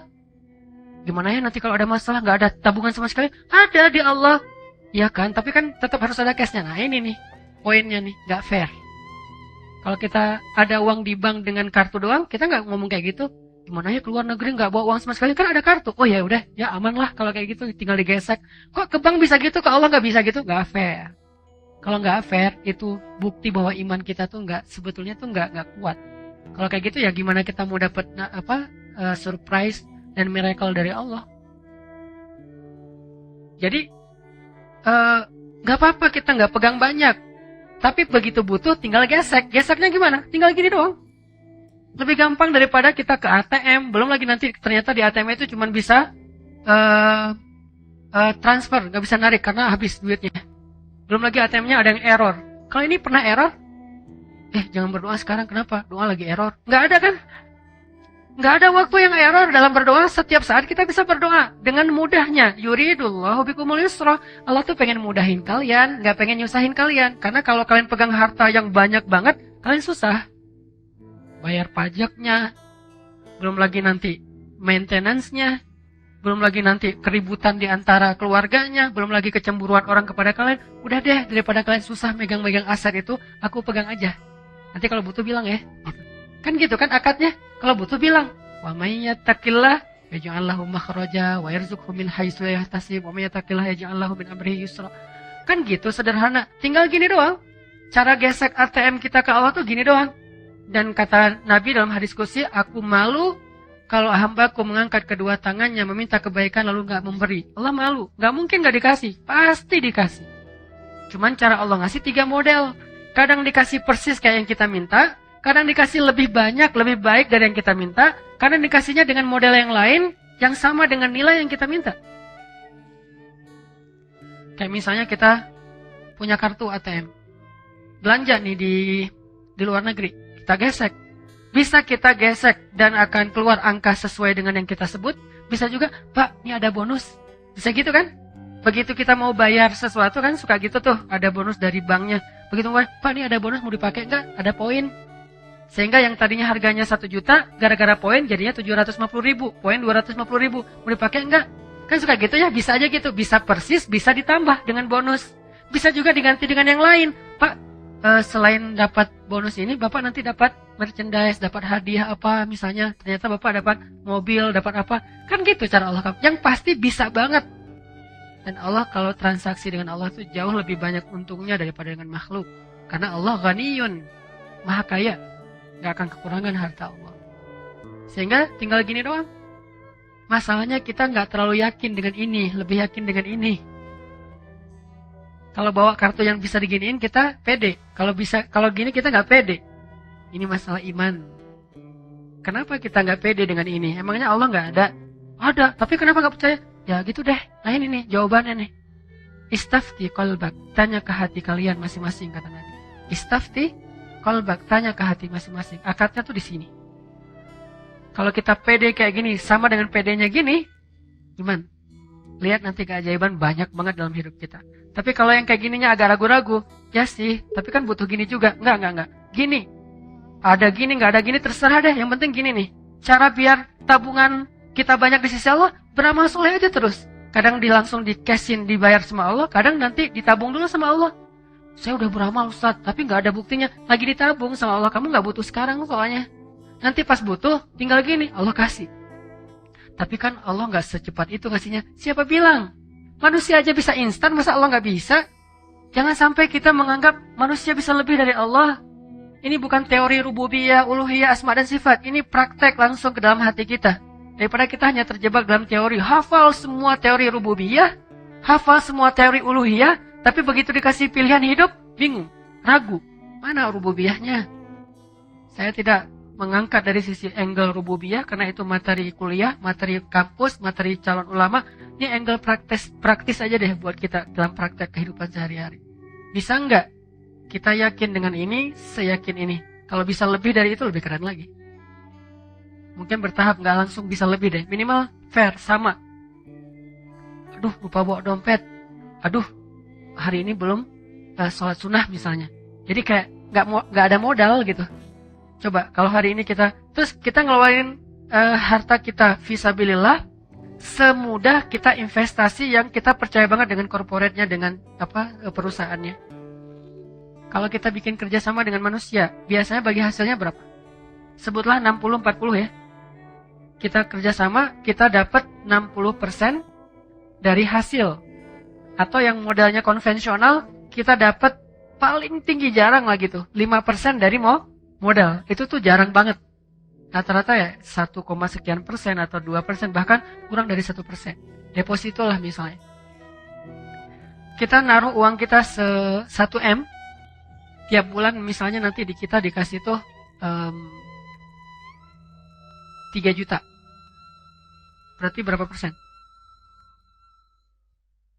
[SPEAKER 2] Gimana ya nanti kalau ada masalah gak ada tabungan sama sekali? Ada di Allah. Iya kan, tapi kan tetap harus ada cashnya. Nah ini nih, poinnya nih, nggak fair. Kalau kita ada uang di bank dengan kartu doang, kita nggak ngomong kayak gitu. Gimana ya keluar negeri nggak bawa uang sama sekali, kan ada kartu. Oh ya udah, ya aman lah kalau kayak gitu, tinggal digesek. Kok ke bank bisa gitu, ke Allah nggak bisa gitu? Nggak fair. Kalau nggak fair, itu bukti bahwa iman kita tuh sebetulnya tuh nggak kuat. Kalau kayak gitu ya gimana kita mau dapat surprise dan miracle dari Allah? Jadi nggak apa-apa kita nggak pegang banyak, tapi begitu butuh tinggal gesek. Geseknya gimana? Tinggal gini doang. Lebih gampang daripada kita ke ATM. Belum lagi nanti ternyata di ATM itu cuma bisa transfer, nggak bisa narik karena habis duitnya. Belum lagi ATM-nya ada yang error. Kalau ini pernah error, jangan berdoa sekarang. Kenapa? Doa lagi error. Nggak ada kan? Nggak ada waktu yang error dalam berdoa. Setiap saat kita bisa berdoa dengan mudahnya. Yuridullahu bikumul yusra. Allah tuh pengen mudahin kalian, nggak pengen nyusahin kalian. Karena kalau kalian pegang harta yang banyak banget, kalian susah. Bayar pajaknya, belum lagi nanti maintenance-nya, belum lagi nanti keributan di antara keluarganya, belum lagi kecemburuan orang kepada kalian. Udah deh, daripada kalian susah megang-megang aset itu, aku pegang aja. Nanti kalau butuh bilang ya. Kan gitu kan akadnya. Kalau butuh bilang, wa may yattaqillah yaj'al lahu makhraja wa yarzuqhu min haitsu la yahtasib wa may yattaqillah yaj'al lahu min amrihi yusra. Kan gitu sederhana. Tinggal gini doang. Cara gesek ATM kita ke Allah tuh gini doang. Dan kata Nabi dalam hadis qudsi, aku malu kalau hambaku mengangkat kedua tangannya meminta kebaikan lalu nggak memberi. Allah malu. Nggak mungkin nggak dikasih. Pasti dikasih. Cuman cara Allah ngasih 3 model. Kadang dikasih persis kayak yang kita minta. Kadang dikasih lebih banyak, lebih baik dari yang kita minta. Kadang dikasihnya dengan model yang lain, yang sama dengan nilai yang kita minta. Kayak misalnya kita punya kartu ATM. Belanja nih di luar negeri. Kita gesek. Bisa kita gesek dan akan keluar angka sesuai dengan yang kita sebut. Bisa juga, Pak, ini ada bonus. Bisa gitu kan? Begitu kita mau bayar sesuatu kan suka gitu tuh. Ada bonus dari banknya. Begitu, Pak, ini ada bonus mau dipakai nggak? Ada poin. Sehingga yang tadinya harganya 1 juta, gara-gara poin jadinya 750.000. Poin 250.000. Mau dipakai enggak? Kan suka gitu ya, bisa aja gitu. Bisa persis, bisa ditambah dengan bonus. Bisa juga diganti dengan yang lain. Pak, selain dapat bonus ini, Bapak nanti dapat merchandise, dapat hadiah apa misalnya. Ternyata Bapak dapat mobil, dapat apa. Kan gitu cara Allah. Yang pasti bisa banget. Dan Allah kalau transaksi dengan Allah itu jauh lebih banyak untungnya daripada dengan makhluk. Karena Allah ghaniyun, maha kaya. Gak akan kekurangan harta Allah. Sehingga tinggal gini doang. Masalahnya kita gak terlalu yakin dengan ini, lebih yakin dengan ini. Kalau bawa kartu yang bisa diginiin kita pede. Kalau gini kita gak pede. Ini masalah iman. Kenapa kita gak pede dengan ini? Emangnya Allah gak ada? Ada, tapi kenapa gak percaya? Ya gitu deh. Nah ini nih jawabannya nih. Istafti qalbak, tanya ke hati kalian masing-masing kata Nabi. Istafti qalbak, tanya ke hati masing-masing. Akadnya tuh di sini. Kalau kita pede kayak gini, sama dengan pedenya gini, gimana? Lihat nanti keajaiban banyak banget dalam hidup kita. Tapi kalau yang kayak gininya agak ragu-ragu, ya sih, tapi kan butuh gini juga. Enggak. Gini. Ada gini, enggak ada gini, terserah deh. Yang penting gini nih. Cara biar tabungan kita banyak di sisi Allah, beramal soleh aja terus. Kadang langsung di cashin, dibayar sama Allah. Kadang nanti ditabung dulu sama Allah. Saya udah beramal Ustaz, tapi gak ada buktinya. Lagi ditabung sama Allah, kamu gak butuh sekarang soalnya. Nanti pas butuh, tinggal gini, Allah kasih. Tapi kan Allah gak secepat itu ngasihnya. Siapa bilang? Manusia aja bisa instan, masa Allah gak bisa? Jangan sampai kita menganggap manusia bisa lebih dari Allah. Ini bukan teori rububiyah, uluhiyah, asma dan sifat. Ini praktek langsung ke dalam hati kita. Daripada kita hanya terjebak dalam teori. Hafal semua teori rububiyah, hafal semua teori uluhiyah, tapi begitu dikasih pilihan hidup, bingung, ragu. Mana rububiyahnya? Saya tidak mengangkat dari sisi angle rububiyah, karena itu materi kuliah, materi kampus, materi calon ulama. Ini angle praktis aja deh buat kita dalam praktek kehidupan sehari-hari. Bisa enggak kita yakin dengan ini, seyakin ini? Kalau bisa lebih dari itu, lebih keren lagi. Mungkin bertahap, nggak langsung bisa lebih deh. Minimal fair, sama. Aduh, lupa bawa dompet. Aduh, hari ini belum sholat sunnah misalnya. Jadi kayak nggak ada modal gitu. Coba kalau hari ini kita ngeluarin harta kita fisabilillah, semudah kita investasi yang kita percaya banget dengan corporate-nya, dengan perusahaannya. Kalau kita bikin kerjasama dengan manusia, biasanya bagi hasilnya berapa? Sebutlah 60-40 ya. Kita kerjasama, kita dapat 60% dari hasil. Atau yang modalnya konvensional, kita dapat paling tinggi, jarang lah gitu, 5% dari modal. Itu tuh jarang banget. Rata-rata ya 1, sekian persen atau 2%, bahkan kurang dari 1%. Deposito lah misalnya. Kita naruh uang kita 1 M, tiap bulan misalnya nanti kita dikasih tuh 3 juta. Berarti berapa persen?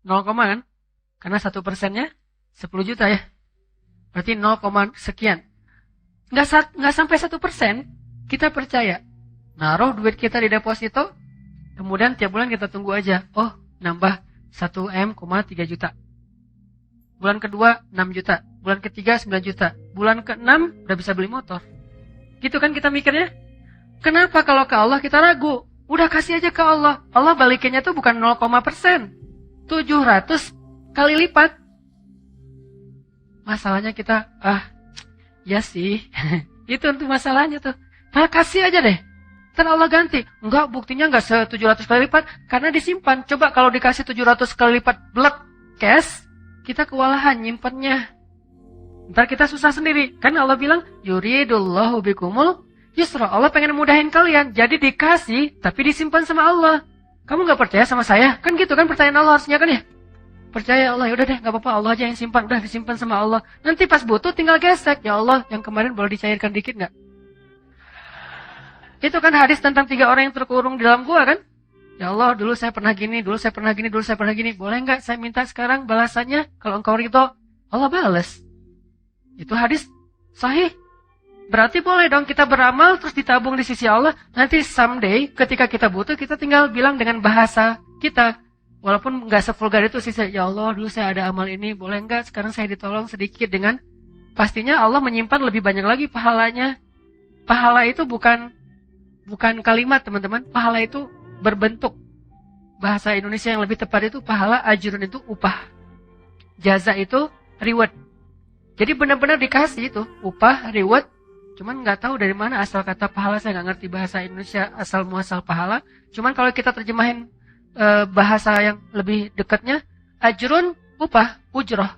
[SPEAKER 2] 0, kan? Karena 1%-nya 10 juta ya. Berarti 0, sekian. Nggak sampai 1%, kita percaya. Naruh duit kita di deposito, kemudian tiap bulan kita tunggu aja. Oh, nambah 1 M, 3 juta. Bulan kedua 6 juta. Bulan ketiga 9 juta. Bulan ke-6 udah bisa beli motor. Gitu kan kita mikirnya? Kenapa kalau ke Allah kita ragu? Udah kasih aja ke Allah. Allah balikinnya tuh bukan 0, 700 kali lipat. Masalahnya kita, ya sih. Itu untuk masalahnya tuh. Kasih aja deh. Ntar Allah ganti. Enggak, buktinya enggak 700 kali lipat. Karena disimpan. Coba kalau dikasih 700 kali lipat blek cash, kita kewalahan nyimpennya. Ntar kita susah sendiri. Kan Allah bilang, yuridullahu bikumul yusra. Allah pengen mudahin kalian. Jadi dikasih, tapi disimpan sama Allah. Kamu gak percaya sama saya? Kan gitu kan pertanyaan Allah harusnya kan ya? Percaya Allah, yaudah deh gak apa-apa, Allah aja yang simpan. Udah disimpan sama Allah. Nanti pas butuh tinggal gesek. Ya Allah, yang kemarin boleh dicairkan dikit gak? Itu kan hadis tentang 3 orang yang terkurung di dalam gua kan? Ya Allah, dulu saya pernah gini, dulu saya pernah gini, dulu saya pernah gini. Boleh gak saya minta sekarang balasannya? Kalau engkau ridho, Allah balas. Itu hadis sahih. Berarti boleh dong kita beramal terus ditabung di sisi Allah. Nanti someday ketika kita butuh, kita tinggal bilang dengan bahasa kita. Walaupun gak sevulgar itu sih, ya Allah dulu saya ada amal ini, boleh gak sekarang saya ditolong sedikit dengan. Pastinya Allah menyimpan lebih banyak lagi pahalanya. Pahala itu bukan kalimat teman-teman. Pahala itu berbentuk. Bahasa Indonesia yang lebih tepat itu pahala, ajrun itu upah. Jaza itu reward. Jadi benar-benar dikasih itu upah, reward. Cuman nggak tahu dari mana asal kata pahala, saya nggak ngerti bahasa Indonesia asal muasal pahala. Cuman kalau kita terjemahin bahasa yang lebih dekatnya, ajrun upah, ujroh,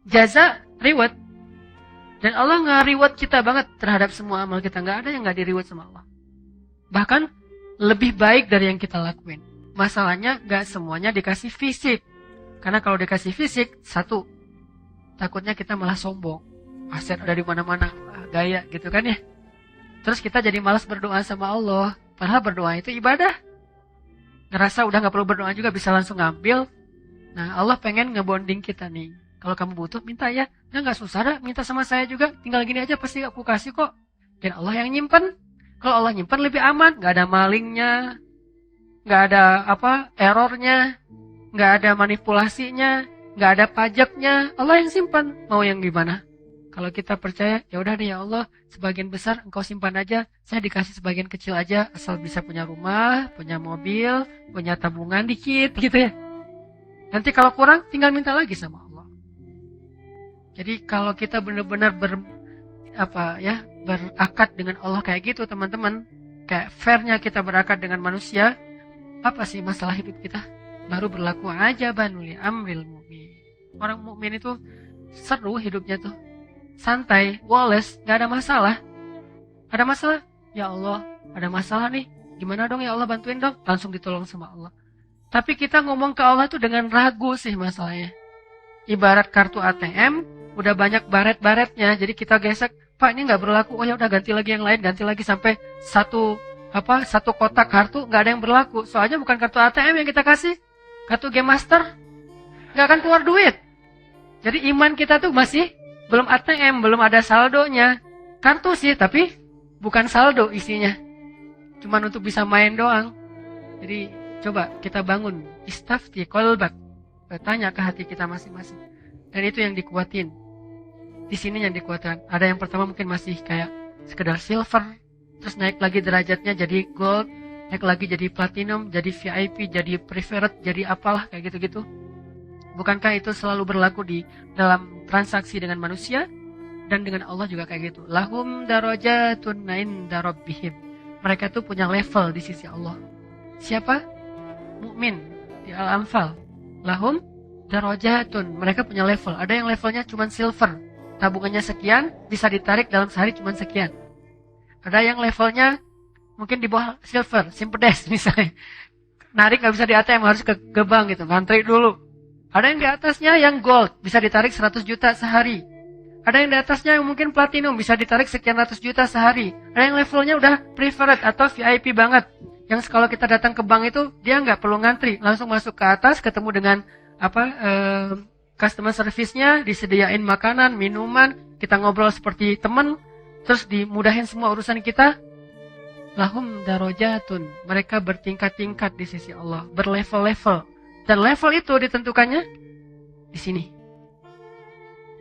[SPEAKER 2] jaza reward. Dan Allah nge-reward kita banget terhadap semua amal kita. Nggak ada yang nggak di-reward sama Allah. Bahkan lebih baik dari yang kita lakuin. Masalahnya nggak semuanya dikasih fisik. Karena kalau dikasih fisik, satu, takutnya kita malah sombong. Aset ada di mana-mana. Gaya gitu kan ya. Terus kita jadi malas berdoa sama Allah. Padahal berdoa itu ibadah. Ngerasa udah gak perlu berdoa juga, bisa langsung ngambil. Nah Allah pengen ngebonding kita nih. Kalau kamu butuh minta ya. Nah gak susah dah minta sama saya juga. Tinggal gini aja pasti aku kasih kok. Dan Allah yang nyimpen. Kalau Allah nyimpen lebih aman. Gak ada malingnya. Gak ada errornya. Gak ada manipulasinya. Gak ada pajaknya. Allah yang simpan. Mau yang gimana? Kalau kita percaya, ya udah deh ya Allah, sebagian besar engkau simpan aja, saya dikasih sebagian kecil aja, asal bisa punya rumah, punya mobil, punya tabungan dikit gitu ya. Nanti kalau kurang, tinggal minta lagi sama Allah. Jadi kalau kita benar-benar berakad dengan Allah kayak gitu teman-teman, kayak fairnya kita berakad dengan manusia, apa sih masalah hidup kita? Baru berlaku aja banuli amril mu'min. Orang mukmin itu seru hidupnya tuh. Santai, woles, gak ada masalah. Ada masalah? Ya Allah, ada masalah nih. Gimana dong ya Allah, bantuin dong. Langsung ditolong sama Allah. Tapi kita ngomong ke Allah tuh dengan ragu sih masalahnya. Ibarat kartu ATM, udah banyak baret-baretnya. Jadi kita gesek, Pak ini gak berlaku. Oh ya udah ganti lagi yang lain, ganti lagi sampai satu kotak kartu gak ada yang berlaku. Soalnya bukan kartu ATM yang kita kasih. Kartu Game Master. Gak akan keluar duit. Jadi iman kita tuh masih belum ATM, belum ada saldonya. Kartu sih, tapi bukan saldo isinya. Cuman untuk bisa main doang. Jadi coba kita bangun. Istafti qalbak. Bertanya ke hati kita masing-masing. Dan itu yang dikuatin. Di sini yang dikuatkan. Ada yang pertama mungkin masih kayak sekedar silver. Terus naik lagi derajatnya jadi gold. naik lagi jadi platinum, jadi VIP, jadi preferred, jadi apalah kayak gitu-gitu. Bukankah itu selalu berlaku di dalam transaksi dengan manusia dan dengan Allah juga kayak gitu. Lahum darajatun inda rabbihim. Mereka tuh punya level di sisi Allah. Siapa? Mukmin di Al-Anfal. Lahum darajatun. Mereka punya level. Ada yang levelnya cuma silver. Tabungannya sekian, bisa ditarik dalam sehari cuma sekian. Ada yang levelnya mungkin di bawah silver, simpedes misalnya. Narik nggak bisa di ATM, harus ke bank gitu, ngantri dulu. Ada yang di atasnya yang gold, bisa ditarik 100 juta sehari. Ada yang di atasnya yang mungkin platinum, bisa ditarik sekian ratus juta sehari. Ada yang levelnya udah preferred atau VIP banget. Yang kalau kita datang ke bank itu, dia nggak perlu ngantri, langsung masuk ke atas, ketemu dengan customer service-nya, disediain makanan, minuman, kita ngobrol seperti teman, terus dimudahin semua urusan kita. Lahum darajatun. Mereka bertingkat-tingkat di sisi Allah, berlevel-level. Dan level itu ditentukannya di sini.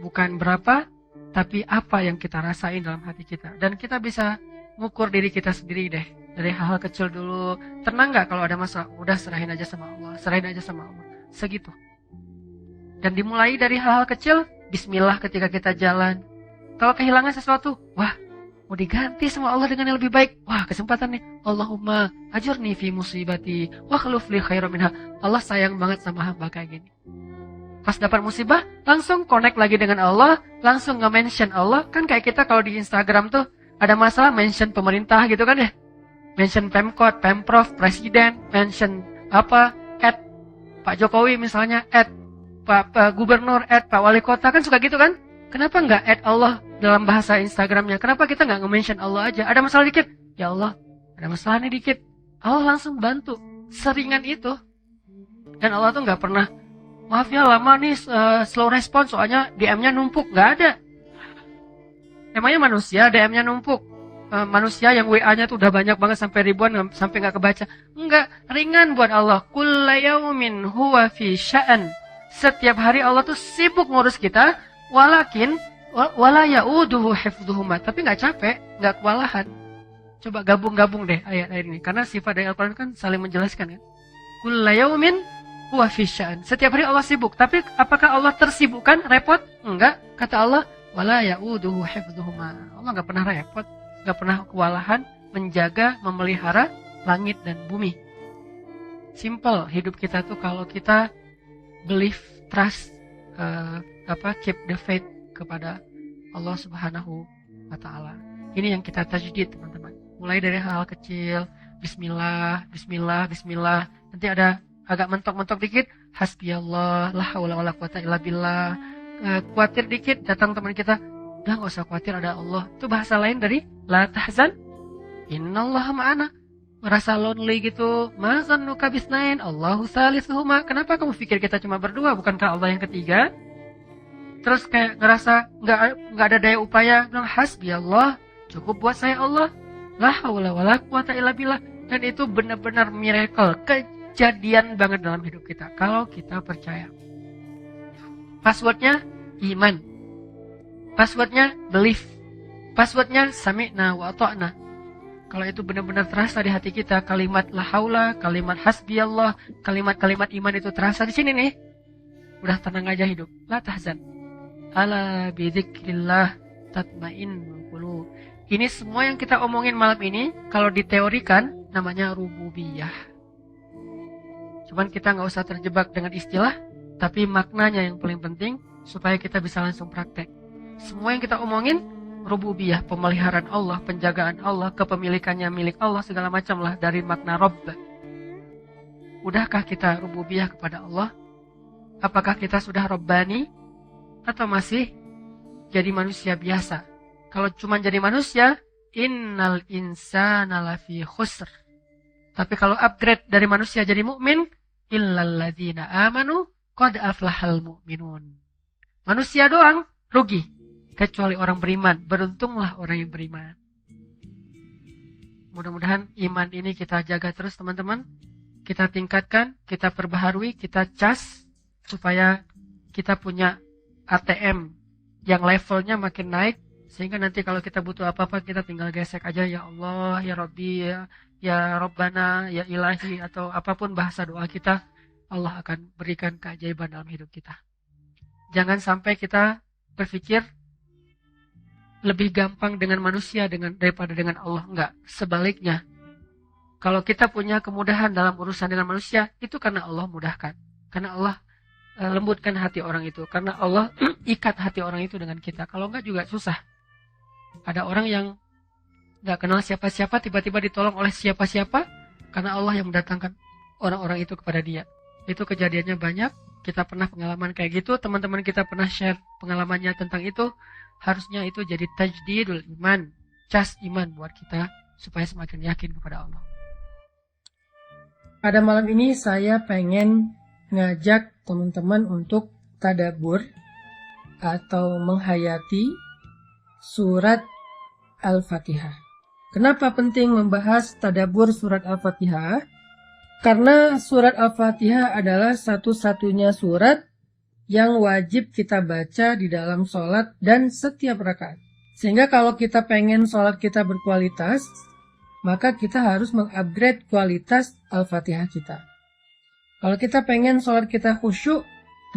[SPEAKER 2] Bukan berapa, tapi apa yang kita rasain dalam hati kita. Dan kita bisa ngukur diri kita sendiri deh. Dari hal-hal kecil dulu. Tenang gak kalau ada masalah? Udah serahin aja sama Allah. Serahin aja sama Allah. Segitu. Dan dimulai dari hal-hal kecil. Bismillah ketika kita jalan. Kalau kehilangan sesuatu, wah, mau diganti sama Allah dengan yang lebih baik. Wah, kesempatan nih. Allahumma ajurni fi musibati wa khluf li khairan minha. Allah sayang banget sama hamba kayak gini. Pas dapat musibah, langsung connect lagi dengan Allah, langsung nge-mention Allah. Kan kayak kita kalau di Instagram tuh ada masalah mention pemerintah gitu kan ya. Mention Pemkot, Pemprov, Presiden, mention at Pak Jokowi misalnya, at Pak Gubernur, at Pak Wali Kota, kan suka gitu kan? Kenapa nggak add Allah dalam bahasa Instagramnya? Kenapa kita nggak nge-mention Allah aja? Ada masalah dikit, ya Allah, ada masalah nih dikit. Allah langsung bantu. Seringan itu. Dan Allah tuh nggak pernah, maaf ya lama nih slow respon soalnya DM-nya numpuk. Nggak ada. Emangnya manusia DM-nya numpuk? Manusia yang WA-nya tuh udah banyak banget sampai ribuan sampai nggak kebaca. Enggak, ringan buat Allah. Kulla yaumin huwa fi sya'an. Setiap hari Allah tuh sibuk ngurus kita. Walakin wala ya'uduhu hifdhuhuma, tapi nggak capek, nggak kewalahan. Coba gabung-gabung deh ayat-ayat ini, karena sifat dari Al-Quran kan saling menjelaskan kan. Kulla yaumin huwa fi sya'an. Setiap hari Allah sibuk, tapi apakah Allah tersibukkan, repot? Enggak. Kata Allah, wala ya'uduhu hifdhuhuma. Allah nggak pernah repot, nggak pernah kewalahan menjaga, memelihara langit dan bumi. Simple hidup kita tuh kalau kita believe, trust, keep the faith kepada Allah Subhanahu wa Ta'ala. Ini yang kita tajdid, teman-teman. Mulai dari hal-hal kecil, bismillah, bismillah, bismillah. Nanti ada agak mentok-mentok dikit, hasbiyallah, la haula wala quwata illa billah. Khawatir dikit, datang teman kita, udah enggak usah khawatir, ada Allah. Itu bahasa lain dari la tahzan, innallaha ma'ana. Merasa lonely gitu, mazannuka bisnain, Allahu salisuhuma. Kenapa kamu pikir kita cuma berdua, bukankah Allah yang ketiga? Terus kayak ngerasa nggak ada daya upaya, bilang hasbiyallah, cukup buat saya Allah, la haula wala quwata illa billah. Dan itu benar-benar miracle, kejadian banget dalam hidup kita kalau kita percaya. Passwordnya iman, passwordnya belief, passwordnya sami'na wa ata'na. Kalau itu benar-benar terasa di hati kita, kalimat la haula, kalimat hasbiyallah, kalimat-kalimat iman itu terasa di sini nih, udah tenang aja hidup, la tahzan. Ala bidzikrillah tatmainnul qulub. Ini semua yang kita omongin malam ini, kalau diteorikan namanya rububiyah. Cuman kita nggak usah terjebak dengan istilah, tapi maknanya yang paling penting supaya kita bisa langsung praktek. Semua yang kita omongin rububiyah, pemeliharaan Allah, penjagaan Allah, kepemilikannya milik Allah, segala macam lah dari makna Rabb. Udahkah kita rububiyah kepada Allah? Apakah kita sudah Rabbani? Atau masih jadi manusia biasa? Kalau cuma jadi manusia, innal insana lafi khusr. Tapi kalau upgrade dari manusia jadi mukmin, illal ladzina amanu qad aflahal mu'minun. Manusia doang rugi, kecuali orang beriman. Beruntunglah orang yang beriman. Mudah-mudahan iman ini kita jaga terus, teman-teman. Kita tingkatkan, kita perbaharui, kita cas supaya kita punya ATM yang levelnya makin naik Sehingga nanti kalau kita butuh apa-apa kita tinggal gesek aja, ya Allah, ya Rabbi, ya Rabbana, ya Ilahi, atau apapun bahasa doa kita, Allah akan berikan keajaiban dalam hidup kita. Jangan sampai kita berpikir lebih gampang dengan manusia daripada dengan Allah. Enggak, sebaliknya. Kalau kita punya kemudahan dalam urusan dengan manusia, itu karena Allah mudahkan. Karena Allah lembutkan hati orang itu. Karena Allah ikat hati orang itu dengan kita. Kalau enggak juga susah. Ada orang yang enggak kenal siapa-siapa, tiba-tiba ditolong oleh siapa-siapa, karena Allah yang mendatangkan orang-orang itu kepada dia. Itu kejadiannya banyak. Kita pernah pengalaman kayak gitu. Teman-teman kita pernah share pengalamannya tentang itu. Harusnya itu jadi tajdidul iman. Cas iman buat kita. Supaya semakin yakin kepada Allah.
[SPEAKER 1] Pada malam ini saya pengen ngajak teman-teman untuk tadabbur atau menghayati surat Al-Fatihah. Kenapa penting membahas tadabbur surat Al-Fatihah? Karena surat Al-Fatihah adalah satu-satunya surat yang wajib kita baca di dalam sholat dan setiap rakaat. Sehingga kalau kita pengen sholat kita berkualitas, maka kita harus mengupgrade kualitas Al-Fatihah kita. Kalau kita pengen sholat kita khusyuk,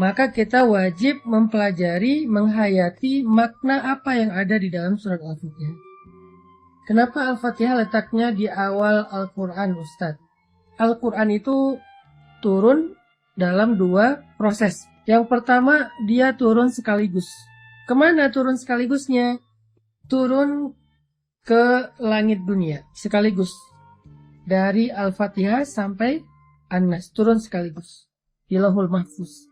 [SPEAKER 1] maka kita wajib mempelajari, menghayati makna apa yang ada di dalam surat Al-Fatihah. Kenapa Al-Fatihah letaknya di awal Al-Quran, Ustadz? Al-Quran itu turun dalam 2 proses. Yang pertama, dia turun sekaligus. Kemana turun sekaligusnya? Turun ke langit dunia sekaligus. Dari Al-Fatihah sampai An-Nas, turun sekaligus di Lauhul Mahfuz.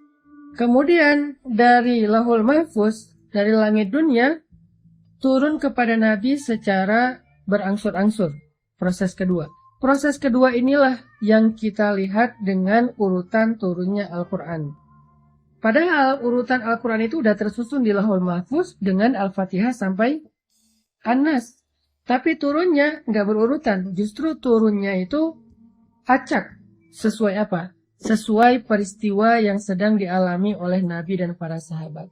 [SPEAKER 1] Kemudian dari Lauhul Mahfuz, dari langit dunia, turun kepada Nabi secara berangsur-angsur. Proses kedua. Proses kedua inilah yang kita lihat dengan urutan turunnya Al-Quran. Padahal urutan Al-Quran itu sudah tersusun di Lauhul Mahfuz dengan Al-Fatihah sampai An-Nas. Tapi turunnya nggak berurutan. Justru turunnya itu acak. Sesuai apa? Sesuai peristiwa yang sedang dialami oleh Nabi dan para sahabat.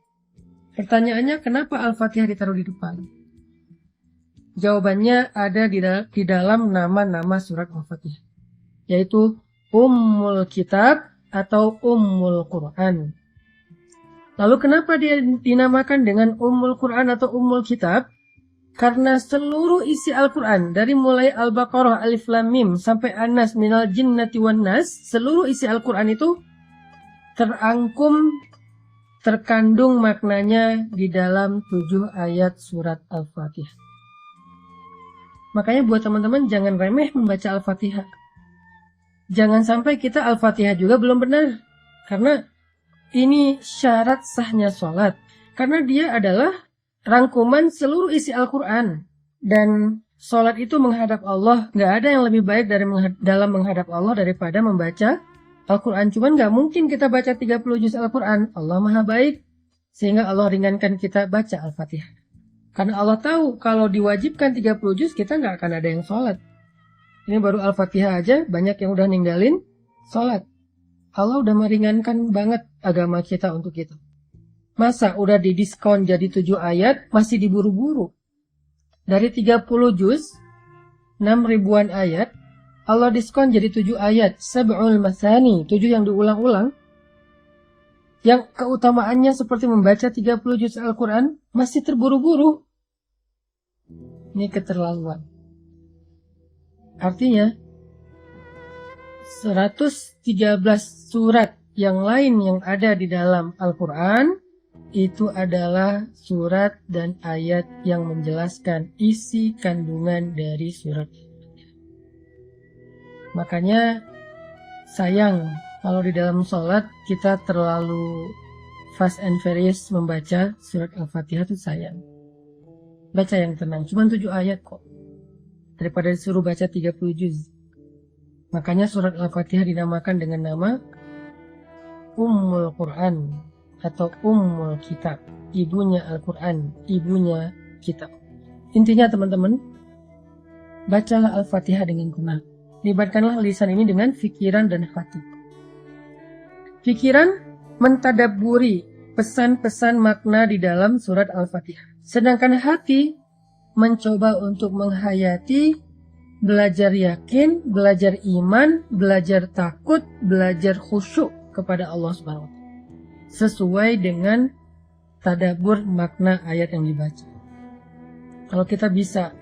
[SPEAKER 1] Pertanyaannya, kenapa Al-Fatihah ditaruh di depan? Jawabannya ada di dalam nama-nama surat Al-Fatihah, yaitu Ummul Kitab atau Ummul Quran. Lalu kenapa dia dinamakan dengan Ummul Quran atau Ummul Kitab? Karena seluruh isi Al-Quran, dari mulai Al-Baqarah, Alif Lam Mim, sampai An-Nas, Minal Jinnati wan Nas, seluruh isi Al-Quran itu terkandung maknanya di dalam 7 ayat surat Al-Fatihah. Makanya buat teman-teman jangan remeh membaca Al-Fatihah. Jangan sampai kita Al-Fatihah juga belum benar. Karena ini syarat sahnya sholat. Karena dia adalah rangkuman seluruh isi Al-Quran. Dan sholat itu menghadap Allah. Nggak ada yang lebih baik dalam menghadap Allah daripada membaca Al-Quran. Cuman nggak mungkin kita baca 30 juz Al-Quran. Allah maha baik. Sehingga Allah ringankan kita baca Al-Fatihah. Karena Allah tahu kalau diwajibkan 30 juz kita nggak akan ada yang sholat. Ini baru Al-Fatihah aja banyak yang udah ninggalin sholat. Allah udah meringankan banget agama kita untuk itu. Masa udah didiskon jadi 7 ayat masih diburu-buru. Dari 30 juz 6 ribuan ayat Allah diskon jadi 7 ayat. Sab'ul masani, 7 yang diulang-ulang. Yang keutamaannya seperti membaca 30 juz Al-Quran masih terburu-buru. Ini keterlaluan. Artinya 113 surat yang lain yang ada di dalam Al-Quran itu adalah surat dan ayat yang menjelaskan isi kandungan dari surat. Makanya sayang kalau di dalam sholat kita terlalu fast and furious membaca surat Al-Fatihah, itu sayang. Baca yang tenang, cuma 7 ayat kok. Daripada disuruh baca 30 juz. Makanya surat Al-Fatihah dinamakan dengan nama Ummul Quran atau Ummul Kitab. Ibunya Al-Quran, ibunya kitab. Intinya teman-teman, bacalah Al-Fatihah dengan tenang. Libatkanlah lisan ini dengan fikiran dan hati. Fikiran mentadabburi pesan-pesan makna di dalam surat Al-Fatihah. Sedangkan hati mencoba untuk menghayati, belajar yakin, belajar iman, belajar takut, belajar khusyuk kepada Allah Subhanahu wa Ta'ala. Sesuai dengan tadabbur makna ayat yang dibaca. Kalau kita bisa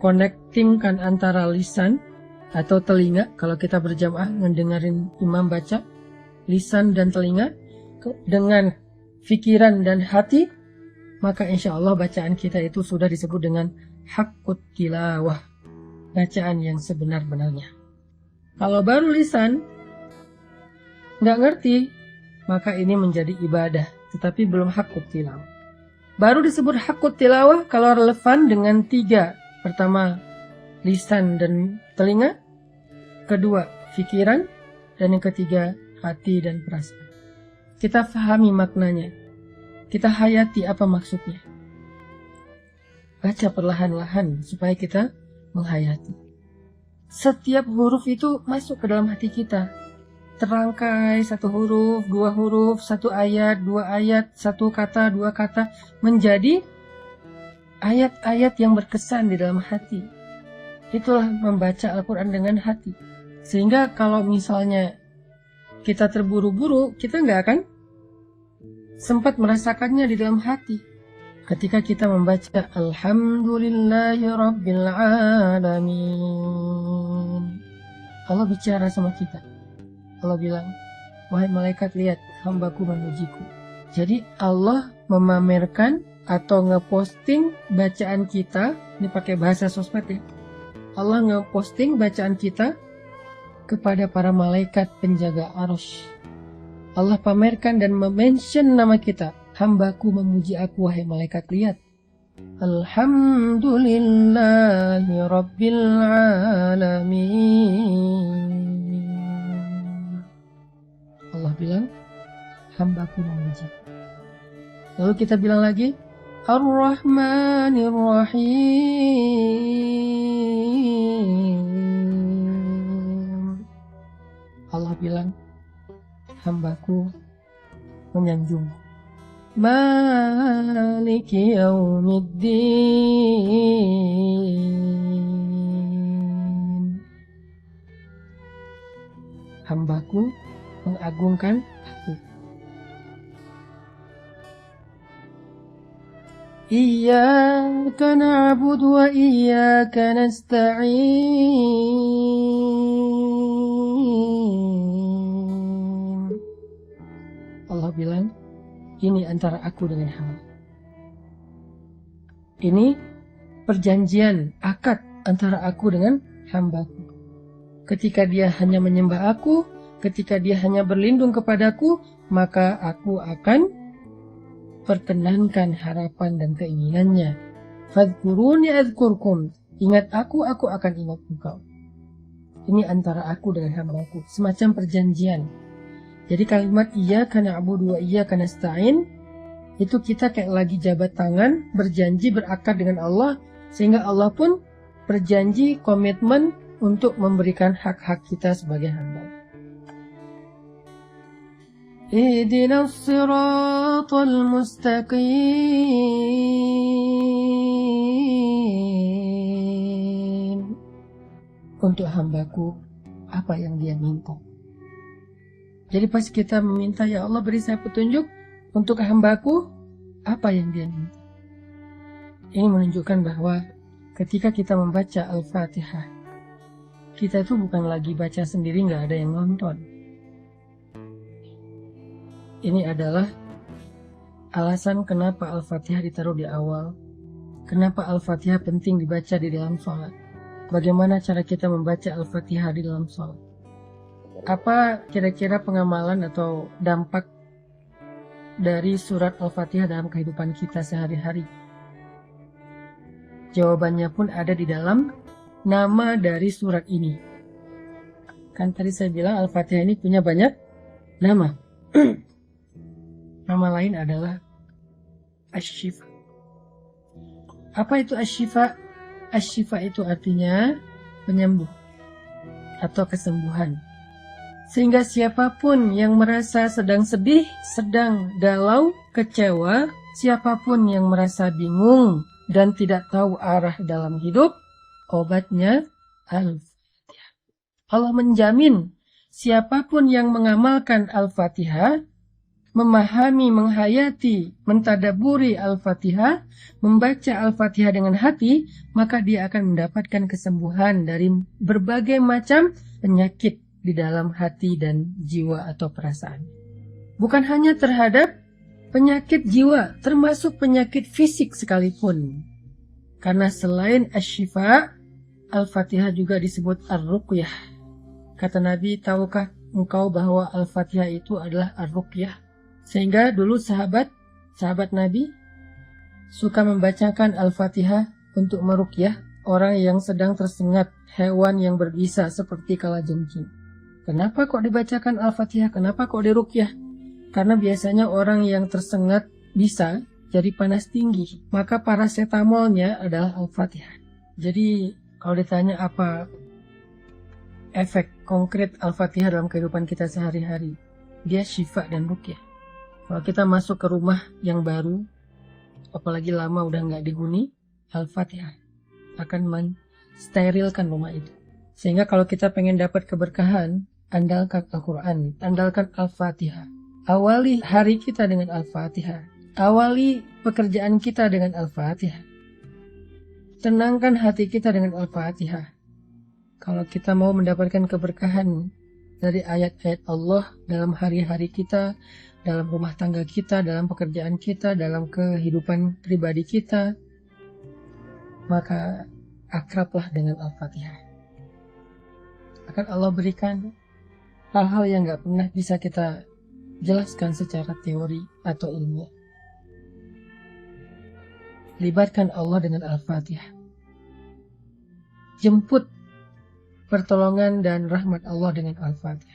[SPEAKER 1] connectingkan antara lisan atau telinga, kalau kita berjamaah mendengarin imam baca, lisan dan telinga dengan fikiran dan hati, maka insya Allah bacaan kita itu sudah disebut dengan haqqut tilawah, bacaan yang sebenar-benarnya. Kalau baru lisan nggak ngerti, maka ini menjadi ibadah, tetapi belum haqqut tilawah. Baru disebut haqqut tilawah kalau relevan dengan 3. Pertama, lisan dan telinga. Kedua, fikiran. Dan yang ketiga, hati dan perasaan. Kita fahami maknanya. Kita hayati apa maksudnya. Baca perlahan-lahan supaya kita menghayati. Setiap huruf itu masuk ke dalam hati kita. Terangkai 1 huruf, 2 huruf, 1 ayat, 2 ayat, 1 kata, 2 kata, menjadi ayat-ayat yang berkesan di dalam hati. Itulah membaca Al-Quran dengan hati. Sehingga kalau misalnya kita terburu-buru, kita nggak akan sempat merasakannya di dalam hati. Ketika kita membaca Alhamdulillahi Rabbil Alamin, Allah bicara sama kita. Allah bilang, wahai malaikat, lihat hambaku memujiku. Jadi Allah memamerkan atau ngeposting bacaan kita, ini pakai bahasa sosmed ya. Allah ngeposting bacaan kita kepada para malaikat penjaga arsy. Allah pamerkan dan mention nama kita. Hambaku memuji aku, wahai malaikat, lihat. Alhamdulillahi Rabbil Alamin. Allah bilang, hambaku memuji. Lalu kita bilang lagi, Ar-Rahmanir Rahim. Allah bilang, hambaku menyanjung. Maliki yaumiddin. Hambaku mengagungkan aku. Iyyaka na'budu wa iyyaka nasta'in. Allah bilang, ini antara aku dengan hamba. Ini perjanjian, akad antara aku dengan hambaku. Ketika dia hanya menyembah aku, ketika dia hanya berlindung kepadaku, maka aku akan perkenankan harapan dan keinginannya. Fadhkuruni adzkurkum. Ingat aku akan ingat engkau. Ini antara aku dengan hambaku, semacam perjanjian. Jadi kalimat iyyaka na'budu wa iyyaka nasta'in itu kita kayak lagi jabat tangan, berjanji, berakad dengan Allah, sehingga Allah pun berjanji, komitmen untuk memberikan hak-hak kita sebagai hamba. Ihdinas siratal mustaqim. Untuk hambaku, apa yang dia minta. Jadi pas kita meminta, ya Allah beri saya petunjuk untuk hambaku, apa yang dia minta. Ini menunjukkan bahwa ketika kita membaca Al-Fatihah, kita itu bukan lagi baca sendiri, nggak ada yang nonton. Ini adalah alasan kenapa Al-Fatihah ditaruh di awal. Kenapa Al-Fatihah penting dibaca di dalam sholat. Bagaimana cara kita membaca Al-Fatihah di dalam sholat. Apa kira-kira pengamalan atau dampak dari surat Al-Fatihah dalam kehidupan kita sehari-hari? Jawabannya pun ada di dalam nama dari surat ini. Kan tadi saya bilang Al-Fatihah ini punya banyak nama. Nama lain adalah Asy-Syifa. Apa itu Asy-Syifa? Asy-Syifa itu artinya penyembuh atau kesembuhan. Sehingga siapapun yang merasa sedang sedih, sedang galau, kecewa, Siapapun yang merasa bingung dan tidak tahu arah dalam hidup, obatnya Al-Fatihah. Allah menjamin siapapun yang mengamalkan Al-Fatihah, memahami, menghayati, mentadaburi Al-Fatihah, membaca Al-Fatihah dengan hati, maka dia akan mendapatkan kesembuhan dari berbagai macam penyakit di dalam hati dan jiwa atau perasaan. Bukan hanya terhadap penyakit jiwa, termasuk penyakit fisik sekalipun. Karena selain asy-syifa, Al-Fatihah juga disebut ar-ruqyah. Kata Nabi, tahukah engkau bahwa Al-Fatihah itu adalah ar-ruqyah? Sehingga dulu sahabat Nabi suka membacakan Al-Fatihah untuk meruqyah orang yang sedang tersengat hewan yang berbisa seperti kalajengking. Kenapa kok dibacakan Al-Fatihah? Kenapa kok diruqyah? Karena biasanya orang yang tersengat bisa jadi panas tinggi, maka paracetamolnya adalah Al-Fatihah. Jadi kalau ditanya apa efek konkret Al-Fatihah dalam kehidupan kita sehari-hari, dia syifa dan ruqyah. Kalau kita masuk ke rumah yang baru, apalagi lama udah nggak dihuni, Al-Fatihah akan mensterilkan rumah itu. Sehingga kalau kita pengen dapat keberkahan, andalkan Al-Quran, andalkan Al-Fatihah. Awali hari kita dengan Al-Fatihah. Awali pekerjaan kita dengan Al-Fatihah. Tenangkan hati kita dengan Al-Fatihah. Kalau kita mau mendapatkan keberkahan dari ayat-ayat Allah dalam hari-hari kita, dalam rumah tangga kita, dalam pekerjaan kita, dalam kehidupan pribadi kita, maka akrablah dengan Al-Fatihah. Akan Allah berikan hal-hal yang gak pernah bisa kita jelaskan secara teori atau ilmiah. Libatkan Allah dengan Al-Fatihah. Jemput pertolongan dan rahmat Allah dengan Al-Fatihah.